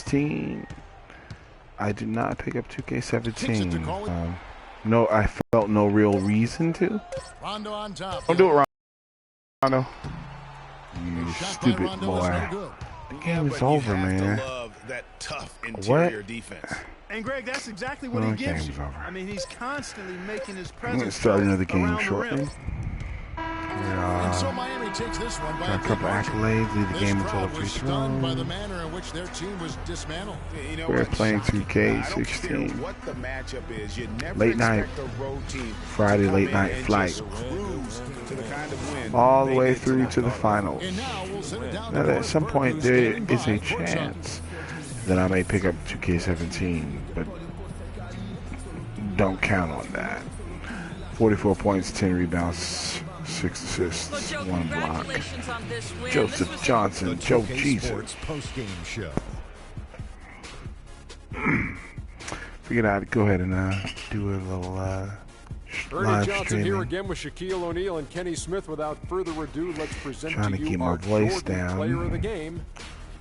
2K16. I did not pick up 2K17. No, I felt no real reason to. Rondo on top. Don't do it, Rondo. You stupid boy. The game is over, man. That tough interior defense. And Greg, that's exactly what he gives you. I mean, he's constantly making his presence. I'm gonna start another game shortly. And so Miami takes this one by got a couple accolades. Lead the game until the free throw. By the manner in which their team was dismantled. We're playing 2K16. What the matchup is, you never late night, Friday late night flight, all the way through to the finals. Now, at some point, there is a chance that I may pick up 2K17, but don't count on that. 44 points, 10 rebounds, 6 assists, 1 block. Joseph Johnson, Joe Jesus. Figured I'd go ahead and do a little live Johnson streaming. here again with Shaquille O'Neal and Kenny Smith. Without further ado, let's present Trying to you keep my our voice Jordan down. Player of the game.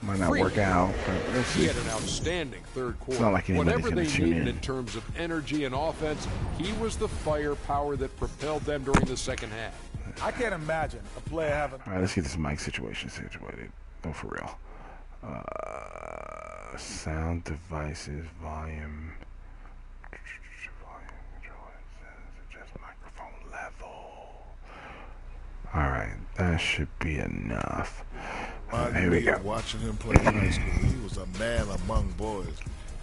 Might not work out, but let's He see. had an outstanding third quarter. It's not like anybody's Whatever gonna they tune needed in. in terms of energy and offense, he was the firepower that propelled them during the second half. I can't imagine a player having. All right, let's get this mic situation situated. No, for real. Sound devices, volume. Adjust microphone level. All right, that should be enough. Here we go. Watching him play in high school, he was a man among boys.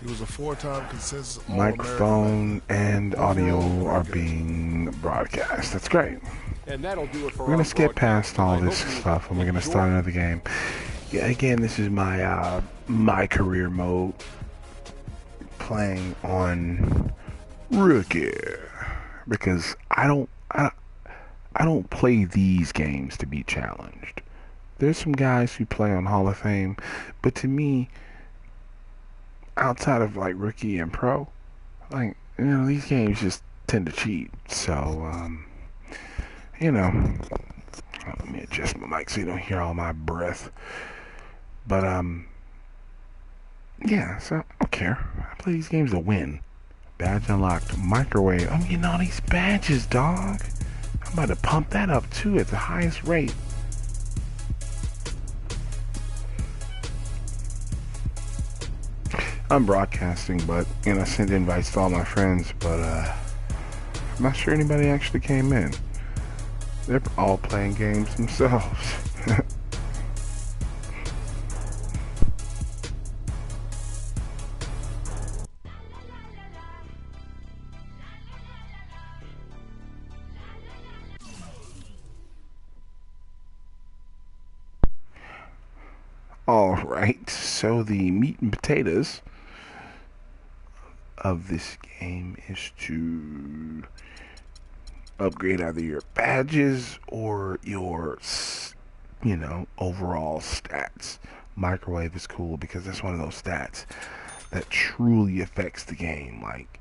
He was a 4-time consensus All-American. Microphone and audio are being broadcast. That's great. And that'll do it for We're gonna our skip past all broadcast. this stuff, and we're gonna start another game. Yeah, again, this is my my career mode, playing on rookie, because I don't play these games to be challenged. There's some guys who play on Hall of Fame, but to me, outside of like rookie and pro, like, you know, these games just tend to cheat. So, you know, let me adjust my mic so you don't hear all my breath. But yeah, so I don't care. I play these games to win. Badge unlocked. Microwave. I'm getting all these badges, dog. I'm about to pump that up too at the highest rate. I'm broadcasting, but, you know, I sent invites to all my friends, but I'm not sure anybody actually came in. They're all playing games themselves. All right, so the meat and potatoes of this game is to upgrade either your badges or your, you know, overall stats. Microwave is cool because that's one of those stats that truly affects the game. Like,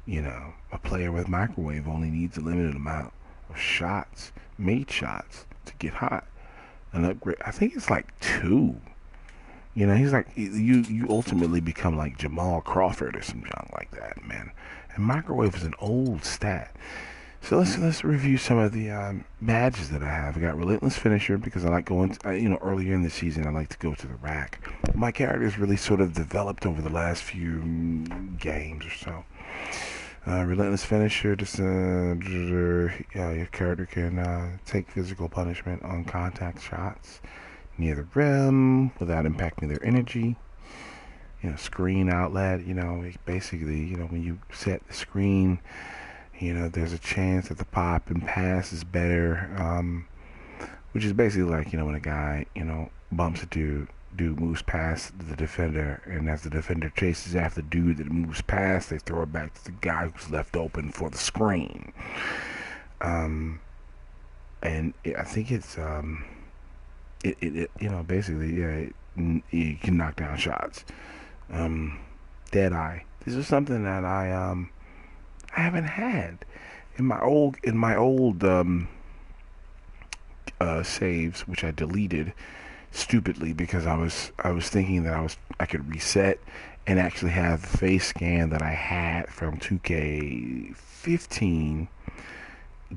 you know, a player with microwave only needs a limited amount of shots, made shots, to get hot. An upgrade, I think it's like 2. You know, he's like, you ultimately become like Jamal Crawford or some junk like that, man. And microwave is an old stat. So let's review some of the badges that I have. I got Relentless Finisher because I like going to, you know, earlier in the season I like to go to the rack. My character's really sort of developed over the last few games or so. Relentless Finisher, just your character can take physical punishment on contact shots near the rim without impacting their energy. You know, screen outlet, you know, basically, you know, when you set the screen, you know, there's a chance that the pop and pass is better, which is basically like, you know, when a guy, you know, bumps a dude moves past the defender, and as the defender chases after the dude that moves past, they throw it back to the guy who's left open for the screen. And I think it's it you know, basically, yeah, you can knock down shots. Deadeye. This is something that I haven't had in my old saves, which I deleted. stupidly because I was thinking that I could reset and actually have the face scan that I had from 2K15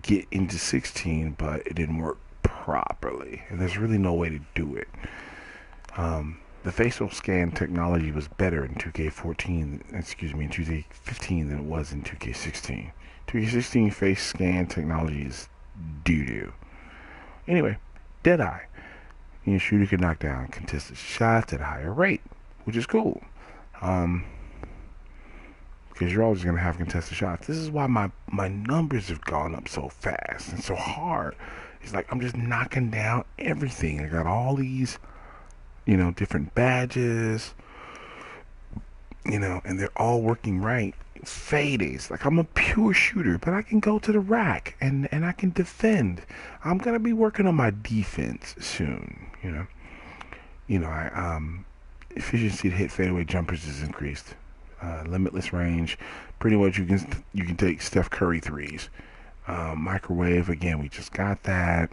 get into 16, but it didn't work properly, and there's really no way to do it. The facial scan technology was better in 2K15 than it was in 2K16. 2K16 face scan technology is doo-doo. Anyway, Deadeye. Your shooter can knock down contested shots at a higher rate, which is cool. Because you're always going to have contested shots. This is why my numbers have gone up so fast and so hard. It's like I'm just knocking down everything. I got all these, different badges, and they're all working right. Fades. Like, I'm a pure shooter, but I can go to the rack and I can defend. I'm going to be working on my defense soon, efficiency to hit fadeaway jumpers is increased. Limitless range. Pretty much you can take Steph Curry threes. Microwave, again, we just got that.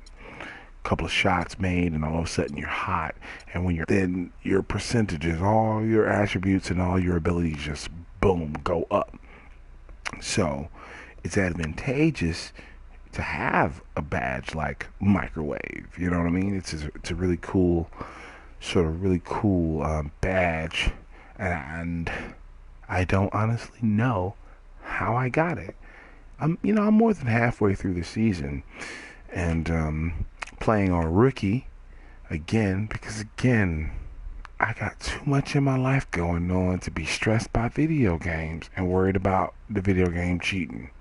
Couple of shots made and all of a sudden you're hot, and when then your percentages, all your attributes and all your abilities just boom go up. So it's advantageous to have a badge like Microwave, you know what I mean? It's a really cool badge, and I don't honestly know how I got it. I'm more than halfway through the season, and playing on rookie again because I got too much in my life going on to be stressed by video games and worried about the video game cheating.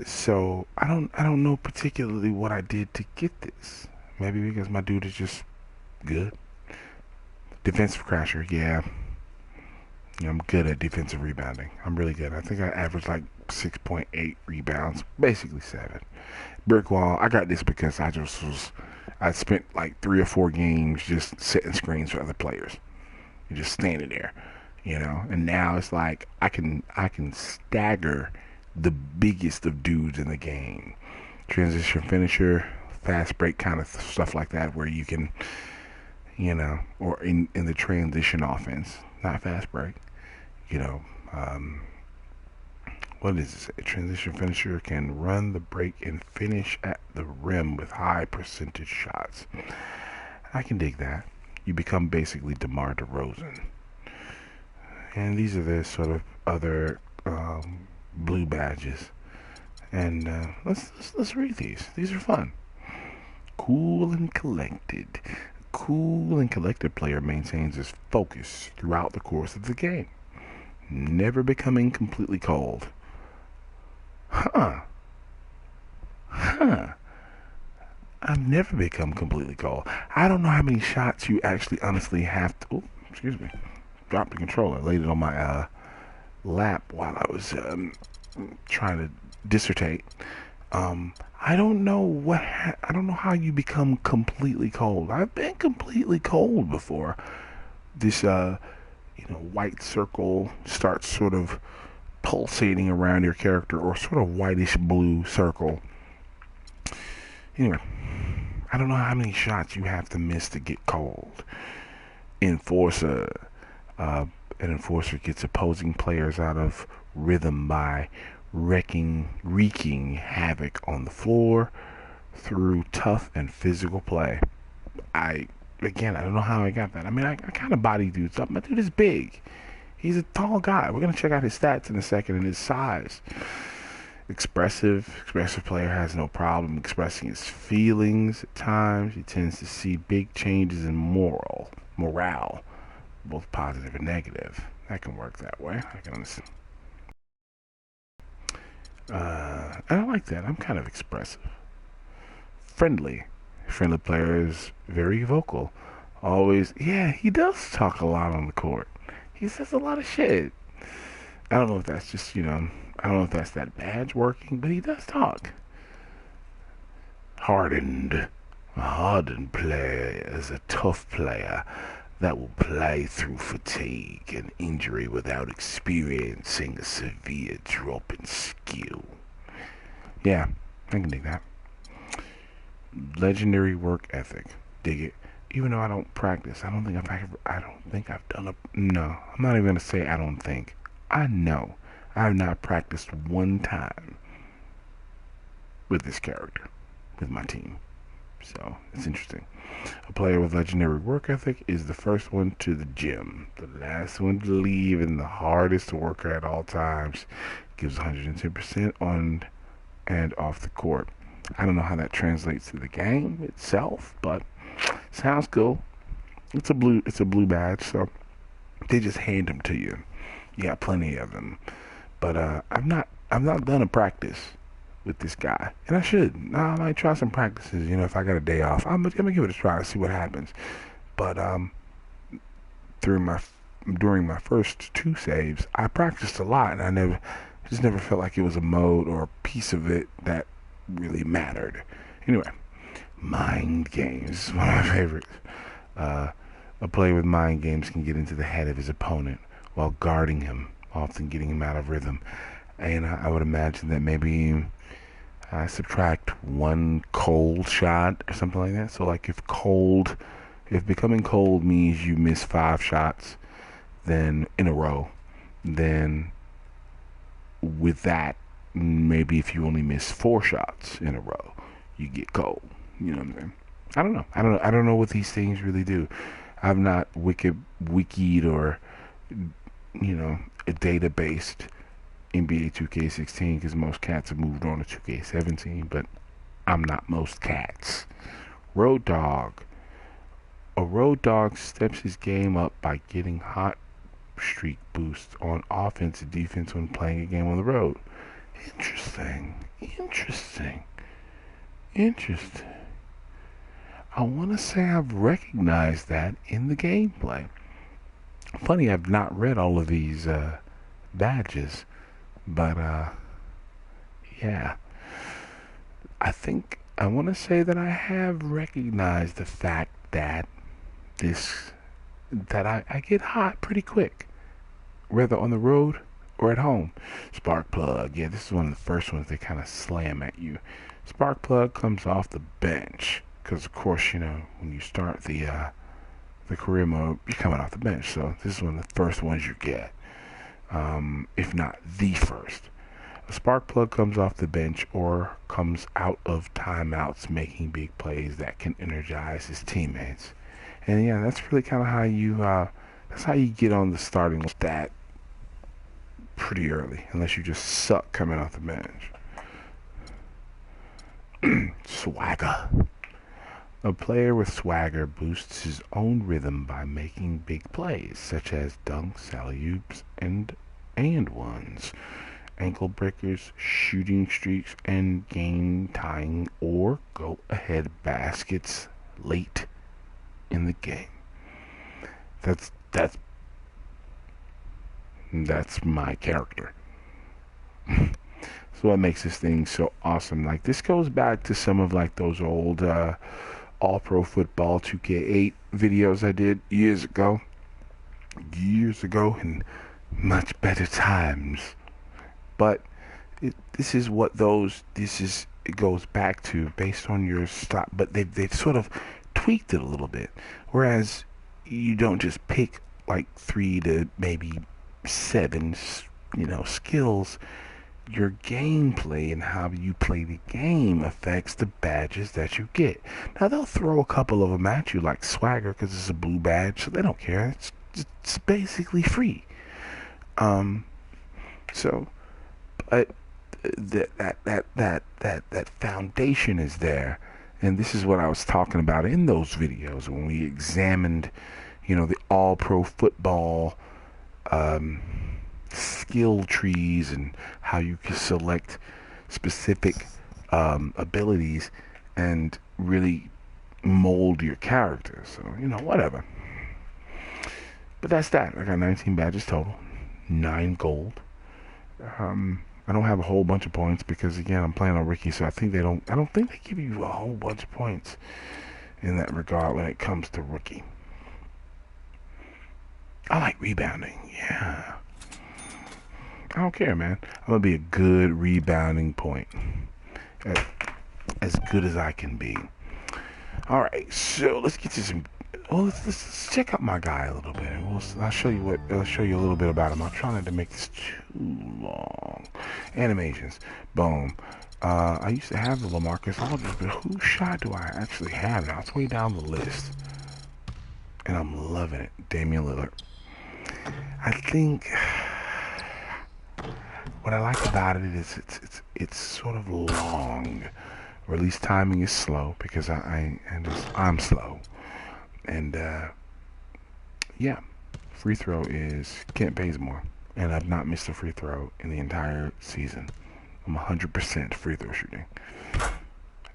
So I don't know particularly what I did to get this. Maybe because my dude is just good. Defensive crasher, yeah. I'm good at defensive rebounding. I'm really good. I think I averaged like 6.8 rebounds, basically 7. Brick wall, I got this because I spent like 3 or 4 games just setting screens for other players. You're just standing there, and now it's like I can stagger the biggest of dudes in the game. Transition finisher, fast break kind of stuff like that, where you can, or in the transition offense, not fast break, what is this? A transition finisher can run the break and finish at the rim with high percentage shots. I can dig that. You become basically DeMar DeRozan. And these are the sort of other blue badges. And let's read these. These are fun. Cool and collected. Cool and collected player maintains his focus throughout the course of the game, never becoming completely cold. I've never become completely cold. I don't know how many shots you actually honestly have to... Dropped the controller. Laid it on my lap while I was trying to dissertate. I don't know I don't know how you become completely cold. I've been completely cold before. This white circle starts sort of pulsating around your character, or sort of whitish blue circle. Anyway, I don't know how many shots you have to miss to get cold. An enforcer gets opposing players out of rhythm by wreaking havoc on the floor through tough and physical play. I don't know how I got that. I mean, I kind of body dudes up. My dude is big. He's a tall guy. We're going to check out his stats in a second and his size. Expressive player has no problem expressing his feelings at times. He tends to see big changes in morale, both positive and negative. That can work that way. I can understand. And I like that. I'm kind of expressive. Friendly player is very vocal. Always, he does talk a lot on the court. He says a lot of shit. I don't know if that's just, I don't know if that's that badge working, but he does talk. A hardened player is a tough player that will play through fatigue and injury without experiencing a severe drop in skill. Yeah, I can dig that. Legendary work ethic. dig it. Even though I don't practice, I don't think I've done a. No, I'm not even gonna say I don't think. I know I have not practiced one time with this character, with my team. So it's interesting. A player with legendary work ethic is the first one to the gym, the last one to leave, and the hardest worker at all times. Gives 110% on and off the court. I don't know how that translates to the game itself, but sounds cool. It's a blue badge, so they just hand them to you. You got plenty of them, but I've not done a practice with this guy, and I should. I might try some practices. If I got a day off, I'm gonna give it a try to see what happens. But during my first 2 saves, I practiced a lot, and I never felt like it was a mode or a piece of it that really mattered. Anyway, mind games is one of my favorites. A player with mind games can get into the head of his opponent while guarding him, often getting him out of rhythm. And I would imagine that maybe I subtract 1 cold shot or something like that. So like if becoming cold means you miss 5 shots then in a row, then with that, maybe if you only miss 4 shots in a row, you get cold. You know what I'm saying? I don't know what these things really do. I've not wikied or a data-based NBA 2K16 because most cats have moved on to 2K17, but I'm not most cats. Road Dog. A road dog steps his game up by getting hot streak boosts on offense and defense when playing a game on the road. Interesting. I want to say I've recognized that in the gameplay. Funny, I've not read all of these badges, but yeah. I want to say that I have recognized the fact that I get hot pretty quick, whether on the road or at home. Spark plug, yeah, this is one of the first ones they kind of slam at you. Spark plug comes off the bench because, of course, when you start the career mode, you're coming off the bench. So this is one of the first ones you get, if not the first. A spark plug comes off the bench or comes out of timeouts, making big plays that can energize his teammates. And yeah, that's really kind of how you get on the starting list that pretty early, unless you just suck coming off the bench. Swagger. A player with swagger boosts his own rhythm by making big plays, such as dunks, alley-oops, and ones, ankle breakers, shooting streaks, and game-tying or go-ahead baskets late in the game. That's my character. So what makes this thing so awesome? Like, this goes back to some of like those old All Pro Football 2K8 videos I did years ago and much better times. But it goes back to based on your style, but they've sort of tweaked it a little bit. Whereas you don't just pick like 3 to maybe 7, skills. Your gameplay and how you play the game affects the badges that you get. Now they'll throw a couple of them at you like swagger because it's a blue badge, so they don't care. It's basically free. So, but that foundation is there, and this is what I was talking about in those videos when we examined, the All Pro Football skill trees and how you can select specific abilities and really mold your character. So, whatever. But that's that. I got 19 badges total, 9 gold. I don't have a whole bunch of points because, again, I'm playing on Ricky, so I don't think they give you a whole bunch of points in that regard when it comes to Rookie. I like rebounding, yeah. I don't care, man. I'm going to be a good rebounding point. As good as I can be. All right, so let's get to some. Well, let's check out my guy a little bit. I'll show you a little bit about him. I'm trying not to make this too long. Animations, boom. I used to have the LaMarcus Aldridge, but whose shot do I actually have now? It's way down the list, and I'm loving it. Damian Lillard. I think what I like about it is it's sort of long. Release timing is slow because I'm slow. And yeah, free throw is Kent Bazemore, and I've not missed a free throw in the entire season. I'm 100% free throw shooting.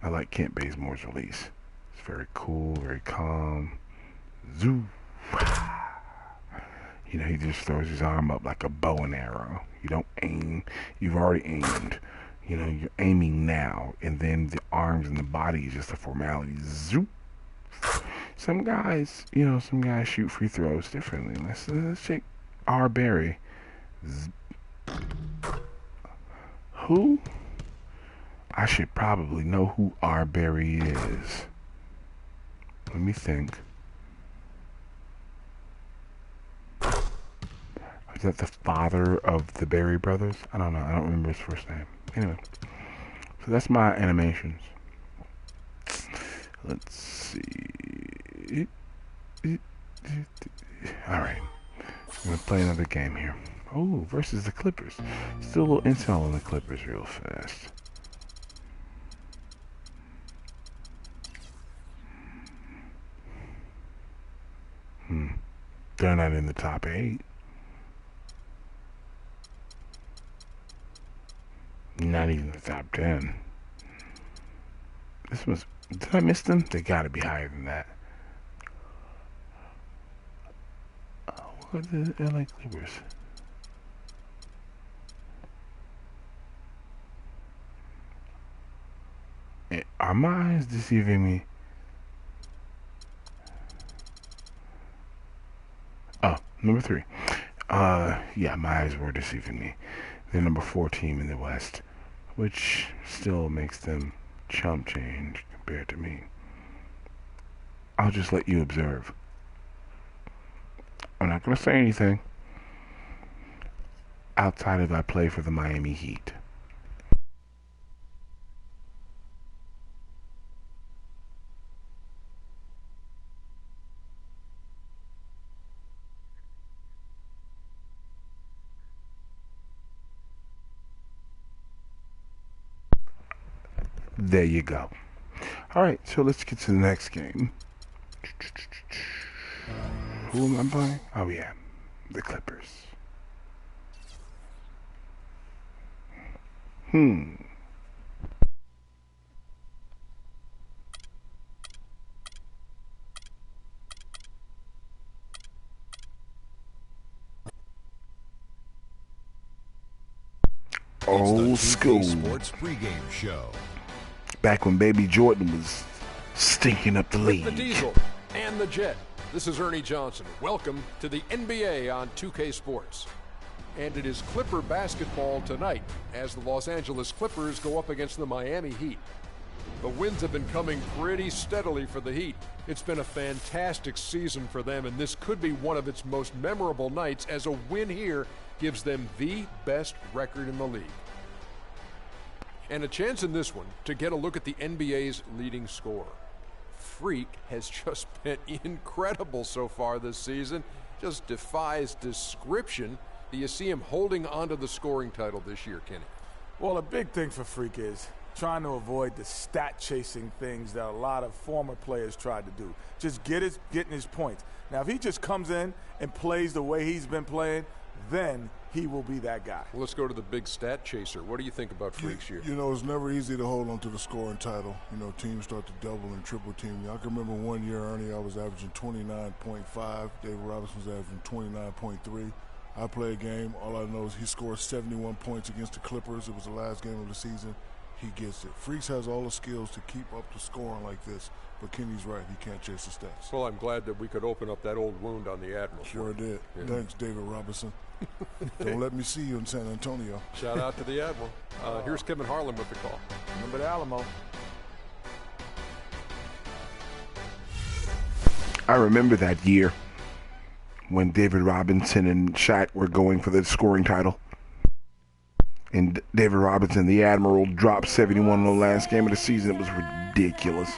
I like Kent Bazemore's release. It's very cool, very calm. Zoo. You know, he just throws his arm up like a bow and arrow. You don't aim. You've already aimed. You know, you're aiming now, and then the arms and the body is just a formality. Zoop. Some guys shoot free throws differently. Let's check R. Berry. Who? I should probably know who R. Berry is. Let me think. Is that the father of the Berry brothers? I don't know. I don't remember his first name. Anyway, so that's my animations. Let's see. Alright. I'm going to play another game here. Oh, versus the Clippers. Still a little intel on the Clippers real fast. They're not in the top 8. Not even the top 10. Did I miss them? They gotta be higher than that. What are the LA Clippers? Are my eyes deceiving me? Oh, number 3. Yeah, my eyes were deceiving me. They're number 4 team in the West, which still makes them chump change compared to me. I'll just let you observe. I'm not going to say anything outside of I play for the Miami Heat. There you go. Alright, so let's get to the next game. Who am I playing? Oh yeah, the Clippers. Old school Sports pregame show. Back when Baby Jordan was stinking up the league. The Diesel and the Jet. This is Ernie Johnson. Welcome to the NBA on 2K Sports. And it is Clipper basketball tonight as the Los Angeles Clippers go up against the Miami Heat. The wins have been coming pretty steadily for the Heat. It's been a fantastic season for them, and this could be one of its most memorable nights as a win here gives them the best record in the league. And a chance in this one to get a look at the NBA's leading scorer. Freak has just been incredible so far this season. Just defies description. Do you see him holding onto the scoring title this year, Kenny? Well, a big thing for Freak is trying to avoid the stat-chasing things that a lot of former players tried to do. Just getting his points. Now, if he just comes in and plays the way he's been playing, then he will be that guy. Well, let's go to the big stat chaser. What do you think about Freak's year? You know, it's never easy to hold on to the scoring title. You know, teams start to double and triple team. I can remember one year, Ernie, I was averaging 29.5. David Robinson was averaging 29.3. I play a game. All I know is he scored 71 points against the Clippers. It was the last game of the season. He gets it. Freaks has all the skills to keep up the scoring like this. But Kenny's right. He can't chase the stats. Well, I'm glad that we could open up that old wound on the Admiral. Sure did. Yeah. Thanks, David Robinson. Don't let me see you in San Antonio. Shout out to the Admiral. Here's Kevin Harlan with the call. Remember the Alamo. I remember that year when David Robinson and Shaq were going for the scoring title. And David Robinson, the Admiral, dropped 71 in the last game of the season. It was ridiculous.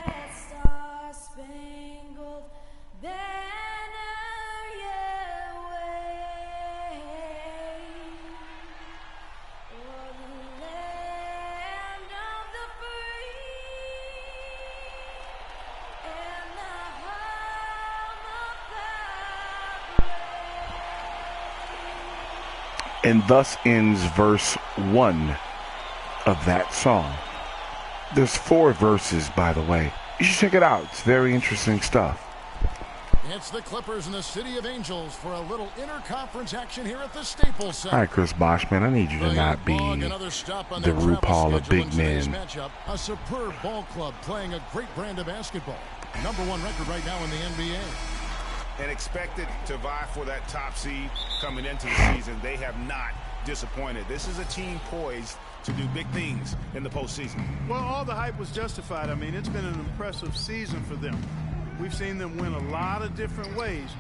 And thus ends verse 1 of that song. There's 4 verses, by the way. You should check it out. It's very interesting stuff. It's the Clippers in the City of Angels for a little interconference action here at the Staples Center. All right, Chris Boshman, I need you to not be the RuPaul of big men. A superb ball club playing a great brand of basketball. #1 record right now in the NBA. And expected to vie for that top seed coming into the season. They have not disappointed. This is a team poised to do big things in the postseason. Well, all the hype was justified. I mean, it's been an impressive season for them. We've seen them win a lot of different ways.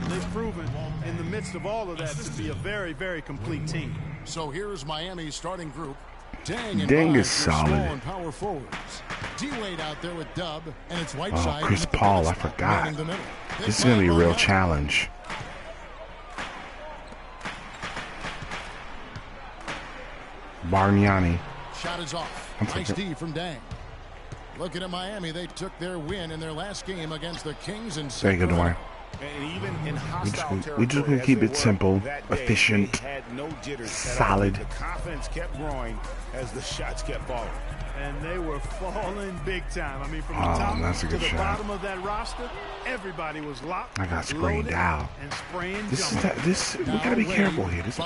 They've proven in the midst of all of that to be a very, very complete team. So here's Miami's starting group. Deng is solid. Power forwards. D-Wade out there with Dub, and it's Whiteside. Chris Paul, I forgot. This is going to be a real challenge. Bargnani. Shot is off. Nice D from Deng. Looking at Miami, they took their win in their last game against the Kings in Sacramento. Dwayne. And even in hostile We just going to keep it simple, efficient, solid. The confidence kept growing as the shots kept falling. And they were falling big time. I mean, from the top that's a to good the shot. bottom of that roster, everybody was locked. I got sprained out. And spraying This we gotta be careful here. This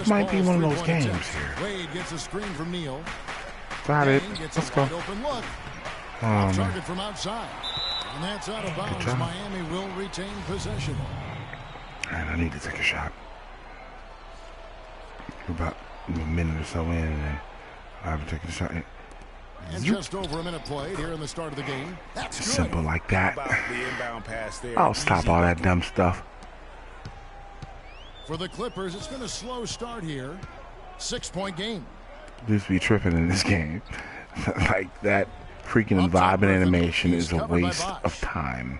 might be one of those games here. Wade gets a screen from Neal. Got it. Let's go. Open look. Target from outside. And that's out of bounds. Miami will retain possession. And I need to take a shot. We're about a minute or so in, and then I have to take a shot. And just over a minute played here in the start of the game. That's good. Simple like that. The inbound pass there. I'll stop all that dumb stuff. For the Clippers, it's been a slow start here. 6-point game. Just be tripping in this game. Like that freaking vibe and animation is a waste of time.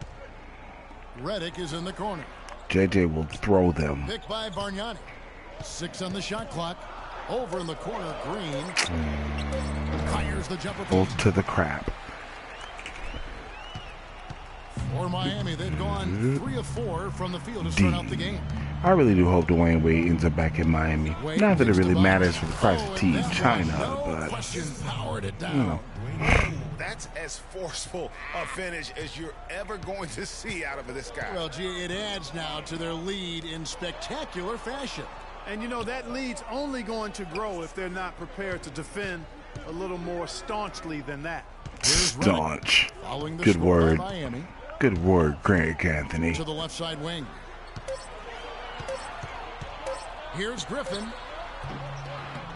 Redick is in the corner. JJ will throw them. Picked by Bargnani. 6 on the shot clock. Over in the corner, Green. Fires the jumper. Both to the crap. For Miami, they've gone 3 of 4 from the field to start out the game. I really do hope Dwayne Wade ends up back in Miami. Not that it really matters for the price of tea in China, but you know. That's as forceful a finish as you're ever going to see out of this guy. Well, gee, it adds now to their lead in spectacular fashion. And, you know, that lead's only going to grow if they're not prepared to defend a little more staunchly than that. Staunch. Good word. Good word, Greg Anthony. To the left side wing. Here's Griffin.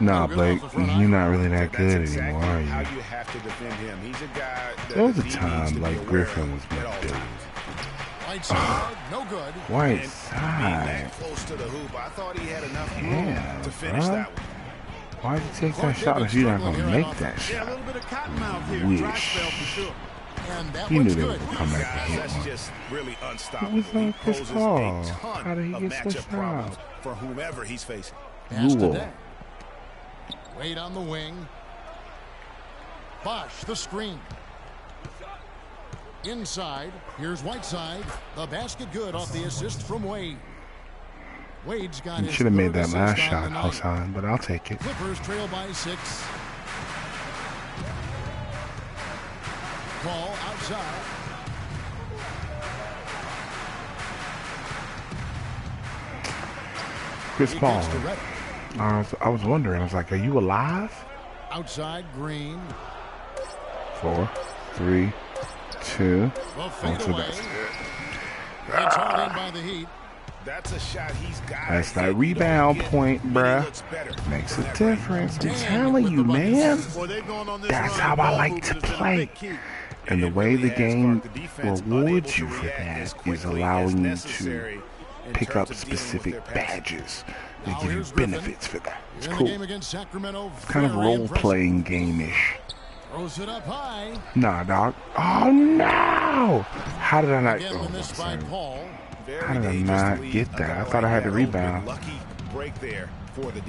Nah, Blake, you're not really that good anymore, are you? How you have to defend him. He's a guy that there was a time like Griffin was my dude. Right side, no good. White side. Close to the hoop. I thought he had enough room to finish that one. Why'd you take that shot if you're not going to make that shot? Yeah, a little bit of cottonmouth here. Wish. You knew they would come back to hit That's one. just really unstoppable. What was He that Chris poses Paul? a ton How did he of get matchup switched problems out? for whomever he's facing. Pass to Deng. Wade on the wing. Bosch, the screen. Inside, here's Whiteside. The basket good off the assist from Wade. Wade's got his should have made third that last assist on shot, the night. Hassan, but I'll take it. Clippers trail by 6. Ball outside. Chris Paul. I was wondering. I was like, are you alive? Outside, Green. 4, 3, 2. The fade away. It's hard in by the Heat. That's a shot he's got. That's that rebound point, bruh. Makes a difference. I'm telling you, man. That's how I like to play. And the way the game rewards you for that is allowing you to pick up specific badges. They give you benefits for that. It's cool. Kind of role-playing game-ish. Throws it up high. Nah, dog. Oh, no! How did I not... Again, the miss by Paul. How did I not get that? I thought I had the rebound.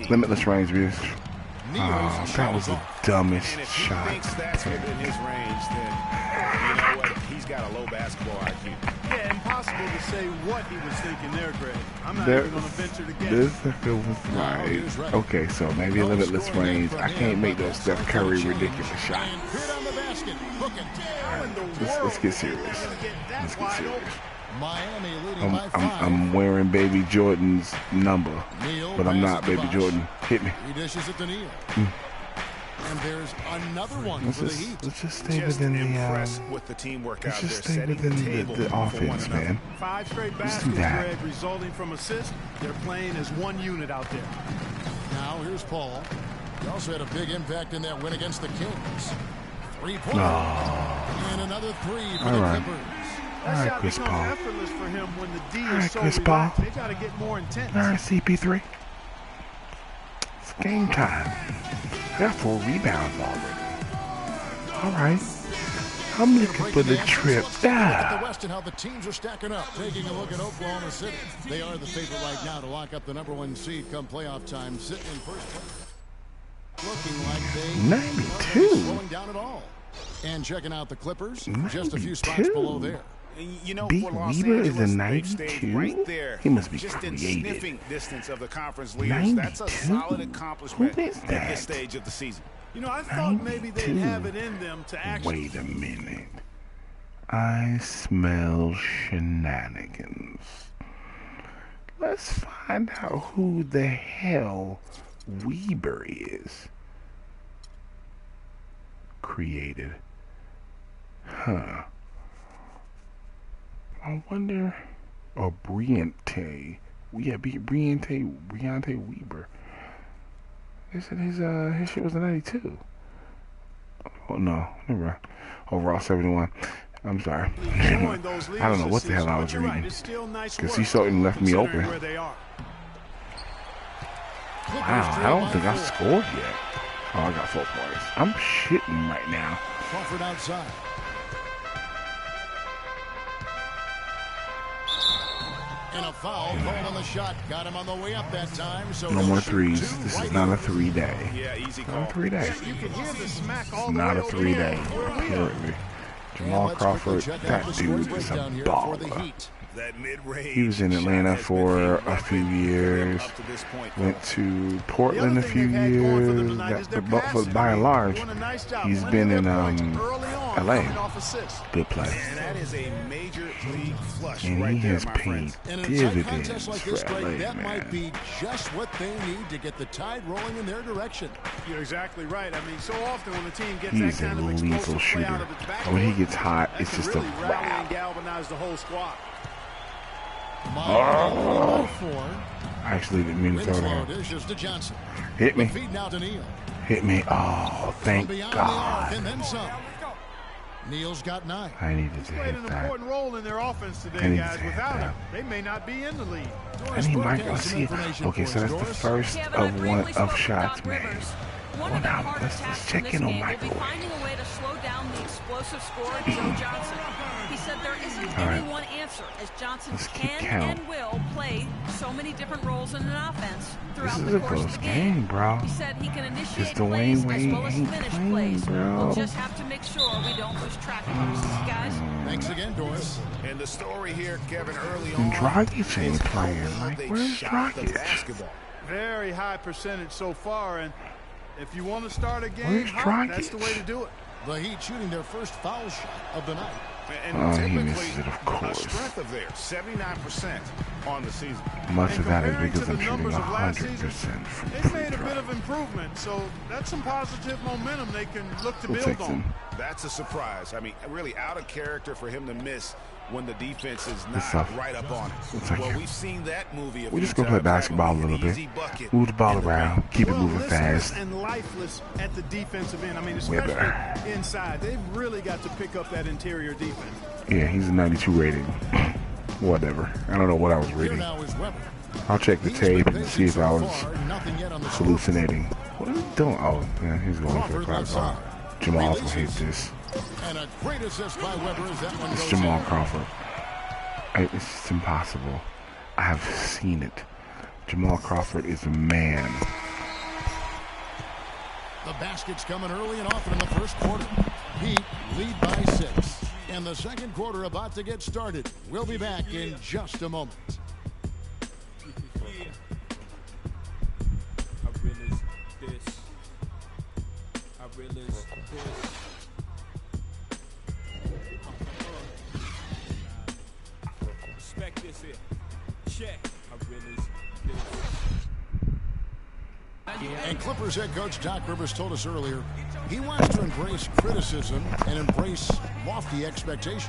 Limitless range, bitch. Oh, that was the dumbest shot. If he thinks that's within his range, then you know what? He's got a low basketball IQ. Yeah, impossible to say what he was thinking there, Greg. I'm not even going to venture to guess. This feels right. Okay, so maybe a limitless range. I can't make those Steph Curry ridiculous shots. Alright, let's get serious. Let's get serious. Miami leading by 5. I'm wearing Baby Jordan's number, but I'm not Baby Jordan. Hit me. He dishes it to Neal. And there's another one for the Heat. Let's just stay within the with the teamwork let's out just there, stay within the offense, man. 5 straight Let's do baskets, that. Greg, resulting from assists. They're playing as one unit out there. Now here's Paul. He also had a big impact in that win against the Kings. 3-pointer. And another 3 for the Clippers. That All right, shot Chris becomes Paul. effortless for him when the D All right, is so Chris relaxed. Paul. They got to get more intense. All right, CP3. It's game time. I got 4 rebounds already. All right. I'm looking for the trip. Look at the West and how the teams are stacking up. Taking a look at Oklahoma City. They are the favorite right now to lock up the #1 seed come playoff time, sitting in first place. Looking like they 92. aren't slowing down at all. And checking out the Clippers, just a few spots 92. below there. You know, Beat for Los Weaver is a Angeles, they've stayed 92? right there. He must be just in creative. sniffing distance of the conference leaders. That's a 92? solid accomplishment Who is at that? this stage of the season. You know, I thought maybe they'd 92. have it in them to actually. Wait a minute. I smell shenanigans. Let's find out who the hell Weber is. Created. Huh. I wonder. Or Briante. Yeah, Briante Weber. They said his shit was a 92. Oh no, never mind. Overall 71. I'm sorry. I don't know what the hell I was reading. Because he certainly left me open. Wow, I don't think I scored yet. Oh, I got 4 points. I'm shitting right now. Crawford outside. And a foul called on the shot. Got him on the way up that time. So No more threes. This is not a 3-day. Yeah, easy Not call. a 3-day. You can hear the smack all It's the not way a over 3-day. here. Apparently. Jamal Crawford, that dude is a baller. That mid-range He was in Atlanta shot has been for a a weapon few for years. them up to this point. Went to Portland a few years. But by and large, he's been in LA. Good play. And that is a major league flush And right he there, has my paid friends. In a tight dividends contest like for this, LA, Greg, that might man. be just what they need to get the tide rolling in their direction. You're exactly right. I mean, so often when a team gets He's that a kind of lethal explosive play shooter. out of its back, And when he gets hot, that it's can just a really rally and wrap. galvanize the whole squad. By 4. I actually didn't mean to throw Winslow that. dishes to Johnson. Hit me. Feed now to Neal. Hit me. Oh, thank Beyond the arc God. and then some. Neal's got 9. I needed to Played hit an that. important role in their offense I today, need guys. to hit Without that. him, they may not be in the lead. I need Michael. Let's see. Okay, so that's the first of shots made. Well, now let's check in on Michael. Finding a way to slow down the explosive scorer, Joe Johnson. He said there isn't any one answer, as Johnson Let's keep can count. and will play so many different roles in an offense throughout This is the a course close of the game. game, bro. He said he can initiate Dwayne plays as Wade well as ain't finish playing, plays. bro. We'll just have to make sure we don't lose track of those guys. Thanks again, Doris. And the story here, Kevin, early on. And Dragic ain't is how playing. well Like, they where's shot the Dragic? basketball. Very high percentage so far, and if you want to start a game Where's hot, that's Dragic? the way to do it. The Heat shooting their first foul shot of the night. And Oh, he typically, misses it, of a course. strength of theirs, 79% on the season. Much And of that is comparing because to I'm the shooting numbers of last 100% from They've free made a throw. bit of improvement, so that's some positive momentum they can look to We'll build fix on. him. That's a surprise. I mean, really out of character for him to miss when the defense is not right up on it. Well, we've seen that movie. We're just gonna play basketball a little bit. Move the ball around, keep it moving fast. And lifeless at the defensive end. I mean, especially inside. They've really got to pick up that interior defense. Yeah, he's a 92 rating. Whatever. I don't know what I was reading. I'll check the tape and see if I was hallucinating. What is he doing? Oh, man, he's going for a clap. Jamal's gonna hit this. And a great assist by Weber as that one goes It's Jamal in. Crawford. It's just impossible. I have seen it. Jamal Crawford is a man. The basket's coming early and often in the first quarter. Heat lead by 6. And the second quarter about to get started. We'll be back in just a moment. And Clippers head coach Doc Rivers told us earlier he wants to embrace criticism and embrace lofty expectations.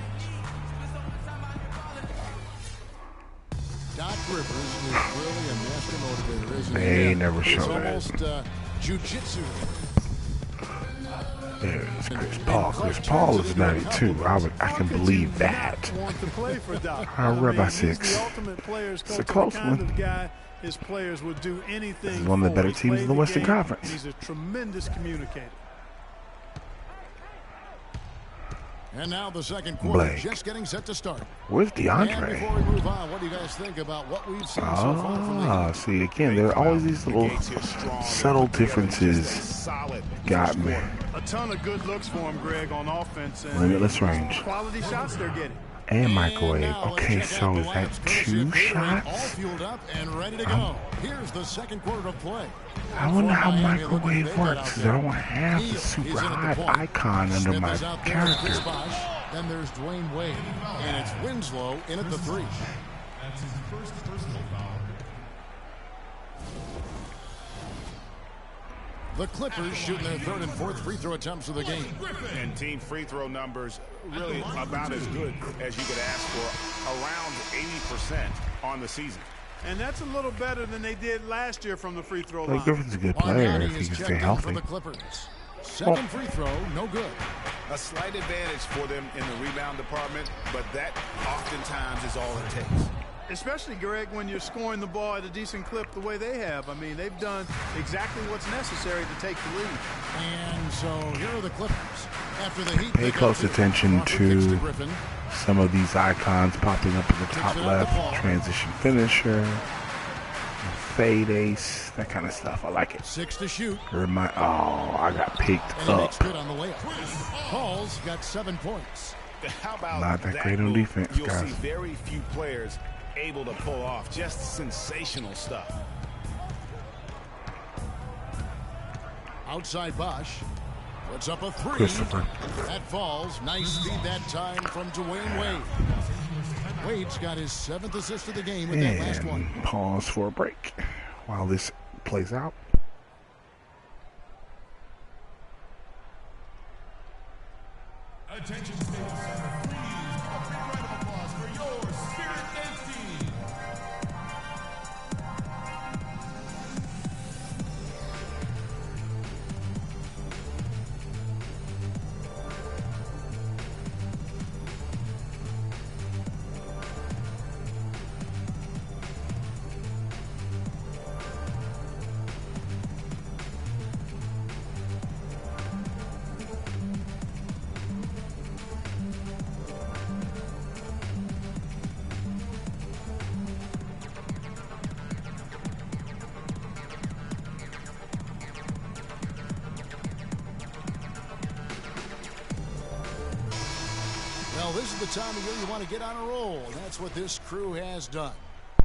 Doc Rivers is really a master motivator, isn't he? They never show that. It's almost jiu-jitsu. There's Chris Paul. Chris Paul is 92. I can believe that. I'll rub by 6. It's a close one. His players would do anything. This is one of the better teams in the Western Conference. He's a tremendous communicator. And now the second quarter just getting set to start. Where's DeAndre? And before we move on, what do you guys think about what we've seen so far from the see, again, there are always these little subtle differences. Got me. A ton of good looks for him, Greg, on offense. And limitless range. Quality shots they're getting. And microwave. Okay, so is that 2 shots? All fueled up and ready to go. Here's the second quarter of play. I wonder how microwave works, because I don't have the super hot icon under my character. Then there's Dwayne Wade, and it's Winslow in at the 3. That's his first personal foul. The Clippers shooting their 3rd and 4th free throw attempts of the game. And team free throw numbers really about as good as you could ask for, around 80% on the season. And that's a little better than they did last year from the free throw line. Blake Griffin's a good player if he can stay healthy. For the Clippers. Second free throw, no good. A slight advantage for them in the rebound department, but that oftentimes is all it takes. Especially, Greg, when you're scoring the ball at a decent clip the way they have. I mean, they've done exactly what's necessary to take the lead. And so here are the Clippers. After the Heat, pay close attention to some of these icons popping up in the top left. Transition finisher, fade ace, that kind of stuff. I like it. 6 to shoot. I got picked up. Good on the layup. Paul's got 7 points. How about not that great on defense, You'll guys. see very few players able to pull off just sensational stuff. Outside Bosch puts up a 3. Christopher. That falls. Nice feed that time from Dwayne Wade. Wade's got his 7th assist of the game with that last one. Pause for a break while this plays out. Attention, State Center. Please give a big round of applause for your Spirit Dance team. Well, this is the time of year you want to get on a roll, and that's what this crew has done.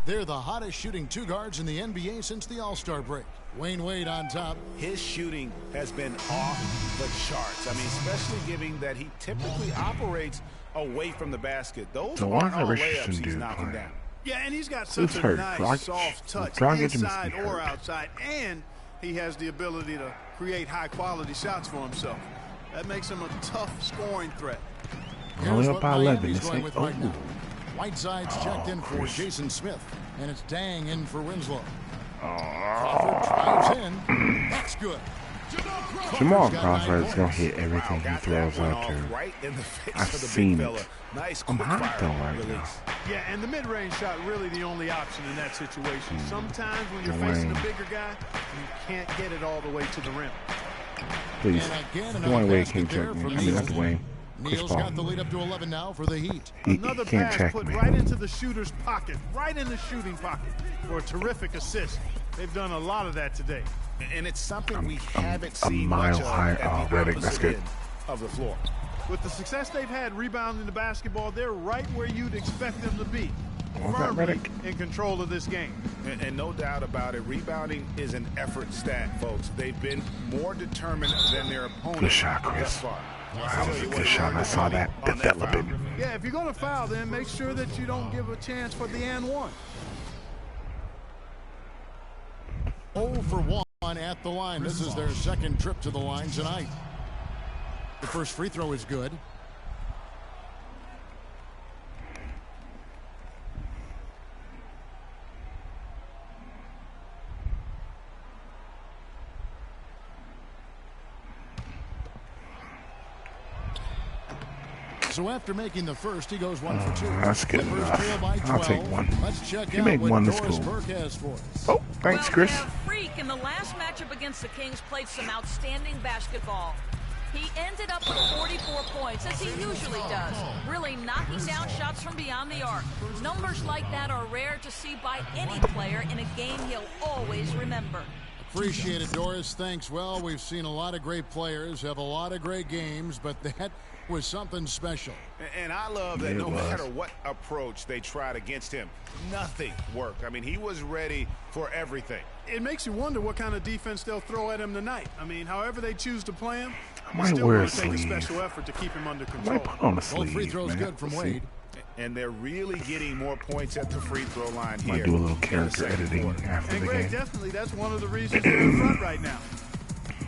They're the hottest shooting 2 guards in the NBA since the All-Star break. Dwayne Wade on top. His shooting has been off the charts. I mean, especially given that he typically operates away from the basket. Those aren't all layups he's knocking down. Yeah, and he's got such a nice, soft touch inside or outside, and he has the ability to create high-quality shots for himself. That makes him a tough scoring threat. Only up by 11. Miami's This going ain't with right now. over. Whiteside's checked in for Chris. Jason Smith, and it's Dang in for Winslow. Oh. Crawford drives in. That's good. Jamal Crawford's got Crawford 9 is going to points. hit everything he Got throws that one out off there. right in the face I've of the seen big it. fella. Nice I'm quick hot though fire right release. now. Yeah, and the mid-range shot really the only option in that situation. Sometimes when you're Dwayne. facing a bigger guy, you can't get it all the way to the rim. Please. And again, Dwayne another Wade basket can't there check me. from I mean, not Neal. Dwayne. Chris Neal's Paul. got the lead up to 11 now for the Heat. He Another can't pass check put me. right into the shooter's pocket, right in the shooting pocket for a terrific assist. They've done a lot of that today. And it's something we I'm haven't a seen mile much of high, at the Reddick. opposite That's good. end of the floor. With the success they've had rebounding the basketball, they're right where you'd expect them to be. Was that Firmly Reddick? in control of this game. And no doubt about it, rebounding is an effort stat, folks. They've been more determined than their opponent Good shot, Chris. thus far. That was a good shot. I saw that developing. Yeah, if you're going to foul, then make sure that you don't give a chance for the and one. 0 for 1 at the line. This is their second trip to the line tonight. The first free throw is good. So after making the first, he goes 1 for 2. That's good Clippers enough. trail by I'll take 12. one. Let's check You out make what one, that's Doris cool. Burke has for us. Oh, thanks, Chris. Well, Freak in the last matchup against the Kings played some outstanding basketball. He ended up with 44 points, as he usually does, really knocking down shots from beyond the arc. Numbers like that are rare to see by any player in a game he'll always remember. Appreciate it, Doris. Thanks. Well, we've seen a lot of great players have a lot of great games, but that was something special. And I love that no matter what approach they tried against him, nothing worked. I mean, he was ready for everything. It makes you wonder what kind of defense they'll throw at him tonight. I mean, however they choose to play him, I might still wear going a to take a sleeve. special effort to keep him under I control. might put on a Both sleeve, free throws man. good from Let's see. Wade. And they're really getting more points at the free throw line Might here. do a little in the character second editing quarter. after And the Greg, game. definitely that's one of the reasons they're in front right now.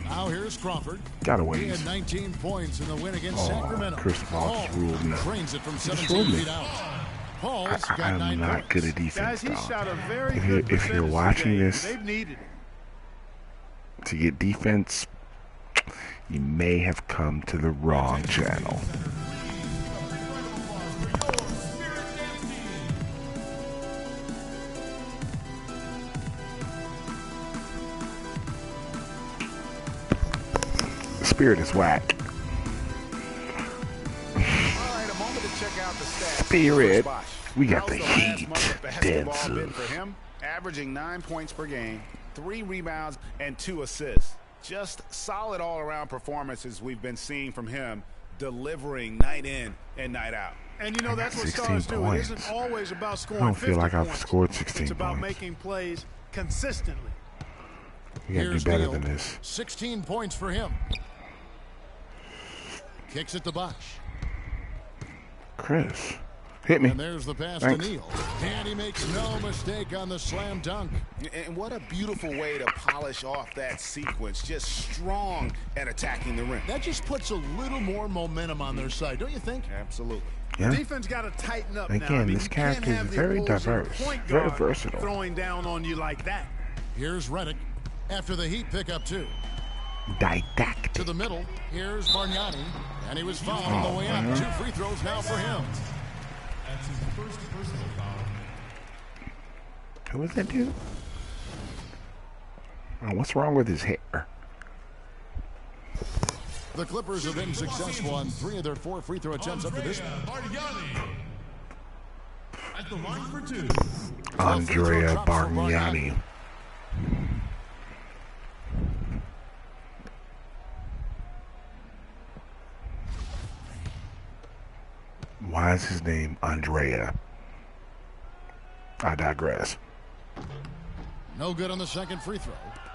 Now here's Crawford. Gotta He wait. had 19 points in the win against Oh, Sacramento. Chris Paul just ruled me. Drains it from ruled 17 me. feet out. Paul's got I'm 9 not points. good at defense, Guys, he dog. shot a very If good you're percentage watching today. this- They've needed it. To get defense, you may have come to the wrong channel. The Spirit is whack. All right, a moment to check out the stats. Spirit. Bosh. We got How's the last heat month of basketball been dancers. for him? Averaging 9 points per game, 3 rebounds, and 2 assists. Just solid all-around performances we've been seeing from him, delivering night in and night out. And you know that's what 16 stars do. It points. isn't always about I scoring don't 50 feel like I've points. scored 16 It's about points. making plays consistently. You gotta do Here's better Neal. than this. 16 points for him. Kicks it to Bosh. Chris, hit me. And there's the pass Thanks. to Neal. And he makes no mistake on the slam dunk. And what a beautiful way to polish off that sequence. Just strong at attacking the rim. That just puts a little more momentum on their side, don't you think? Absolutely. Yeah. Defense got to tighten up now. Again, I mean, this you can't character is have the very opposing diverse, point very guard versatile. throwing down on you like that. Here's Reddick after the Heat pick up 2. Didactic. To the middle, here's Bargnani. And he was fouled on the way up. 2 free throws now for him. That's his first personal foul. Who was that dude? Oh, what's wrong with his hair? The Clippers have been successful on 3 of their 4 free throw attempts up to this point. Bargnani. At the line for 2. Andrea Bargnani. Why is his name Andrea? I digress. No good on the second free throw.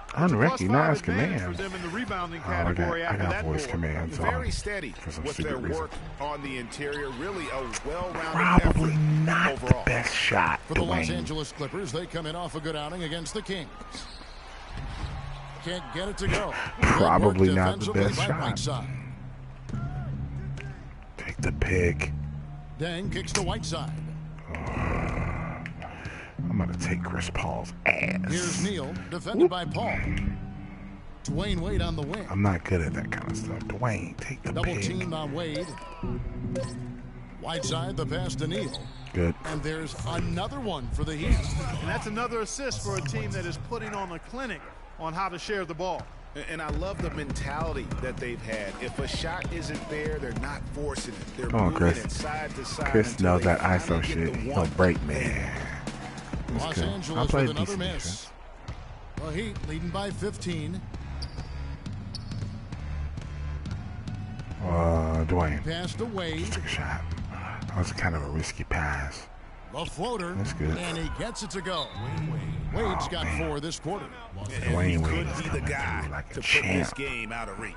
Unreck, you're not asking advantage man. for them in the rebounding Oh, I category got after that voice board. commands on Very steady for some with their stupid reason. work on the interior. Really a well-rounded Probably effort not overall. the best shot, For the Los Dwayne. Angeles Clippers, they come in off a good outing against the Kings. Can't get it to go. Probably Good work not the defensively best by shot. Whiteside. Take the pick. Deng kicks to Whiteside. I'm going to take Chris Paul's ass. Here's Neal, defended by Paul. Dwayne Wade on the wing. I'm not good at that kind of stuff. Dwayne, take the Double pick. team on Wade. Whiteside, the pass to Neal. Good. And there's another one for the Heat. And that's another assist for a team that is putting on a clinic on how to share the ball. And I love the mentality that they've had. If a shot isn't there, they're not forcing it. They're moving Chris. it side to side. Chris knows that ISO finally get shit. the He'll one. break me. Los Angeles with another miss. The Heat leading by 15. Dwayne. Pass to Wade. Took a shot. That was kind of a risky pass. The floater. That's good. And he gets it to go. Wade's got 4 this quarter. Dwayne Wade Could is be the coming guy through like to a put this champ. game out of reach.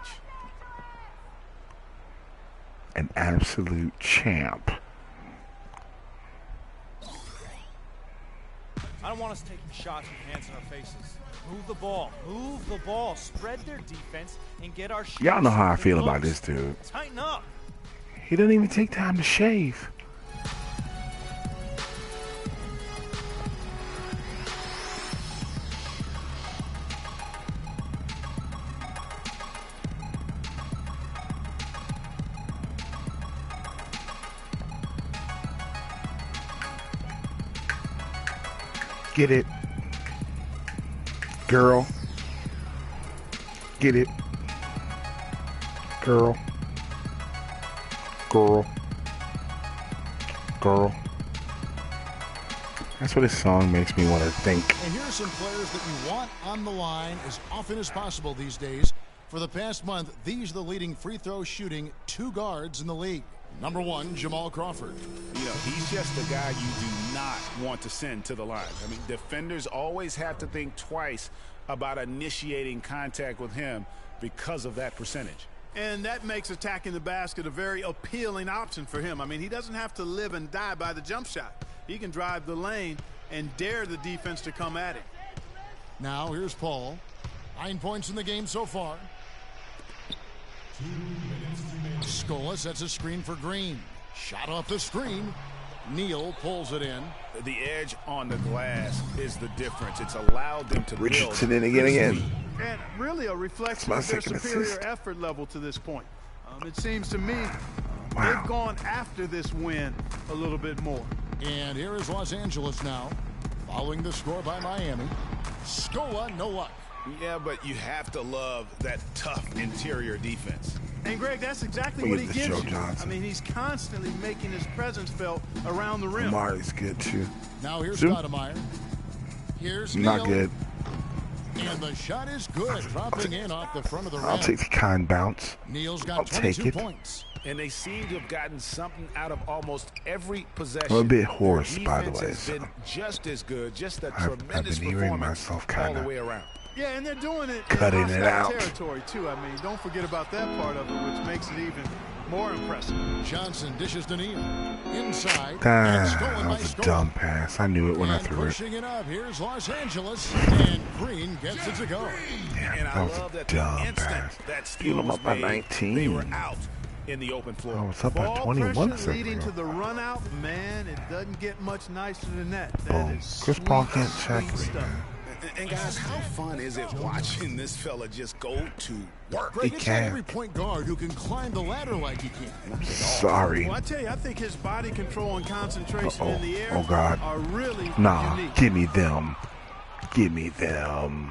An absolute champ. I don't want us taking shots with hands in our faces. Move the ball. Move the ball. Spread their defense and get our shots. Y'all know how I feel about this dude. Tighten up. He doesn't even take time to shave. Get it. Girl. Get it. Girl. Girl. Girl. That's what this song makes me want to think. And here's some players that you want on the line as often as possible these days. For the past month, these are the leading free throw shooting 2 guards in the league. Number 1, Jamal Crawford. You know, he's just the guy you do not want to send to the line. I mean, defenders always have to think twice about initiating contact with him because of that percentage. And that makes attacking the basket a very appealing option for him. I mean, he doesn't have to live and die by the jump shot. He can drive the lane and dare the defense to come at him. Now here's Paul. 9 points in the game so far. Scola sets a screen for Green. Shot off the screen. Neal pulls it in. The edge on the glass is the difference. It's allowed them to Richardson build. in again. And really a reflection That's of my their second superior assist. effort level to this point. It seems to me Wow. they've gone after this win a little bit more. And here is Los Angeles now. Following the score by Miami. Scola, no luck. Yeah, but you have to love that tough interior defense. And Greg, that's exactly Look what at he this gives Joe you. Johnson. I mean, he's constantly making his presence felt around the rim. Amari's good too. Now here's Zoom. Stoudemire. Here's Not Neal. good. And the shot is good. Dropping in off the front of the rim. I'll take the kind bounce. Neal's I'll got take 22 it. points. And they seem to have gotten something out of almost every possession. I'm a bit hoarse, Their by the defense way, has so been just as good, just a I've tremendous been hearing performance myself all kinda the way around. Yeah, and they're doing it cutting in it hostile out. territory, too. I mean, don't forget about that part of it, which makes it even more impressive. Johnson dishes to Neal. Inside. Ah, and stolen that by was a Scola. dumb pass. I knew it when I And threw it. pushing it up. Here's Los Angeles. And Green gets it to go. Damn, And that I was love a that dumb the instant pass. that Dude, steal I'm was up by made, 19. they were out in the open floor. I was up by Ball 21 pressure seconds leading to ago. the run out, man, it doesn't get much nicer than that. That Boom. is Chris Paul sweet, can't check sweet me, stuff. man. And guys, how fun is it watching this fella just go to work? Greg, He it's not can. every point guard who can climb the ladder like he can. Sorry. Well, I tell you, I think his body control and concentration in the air Oh, God. are really Nah, unique. give me them. Give me them.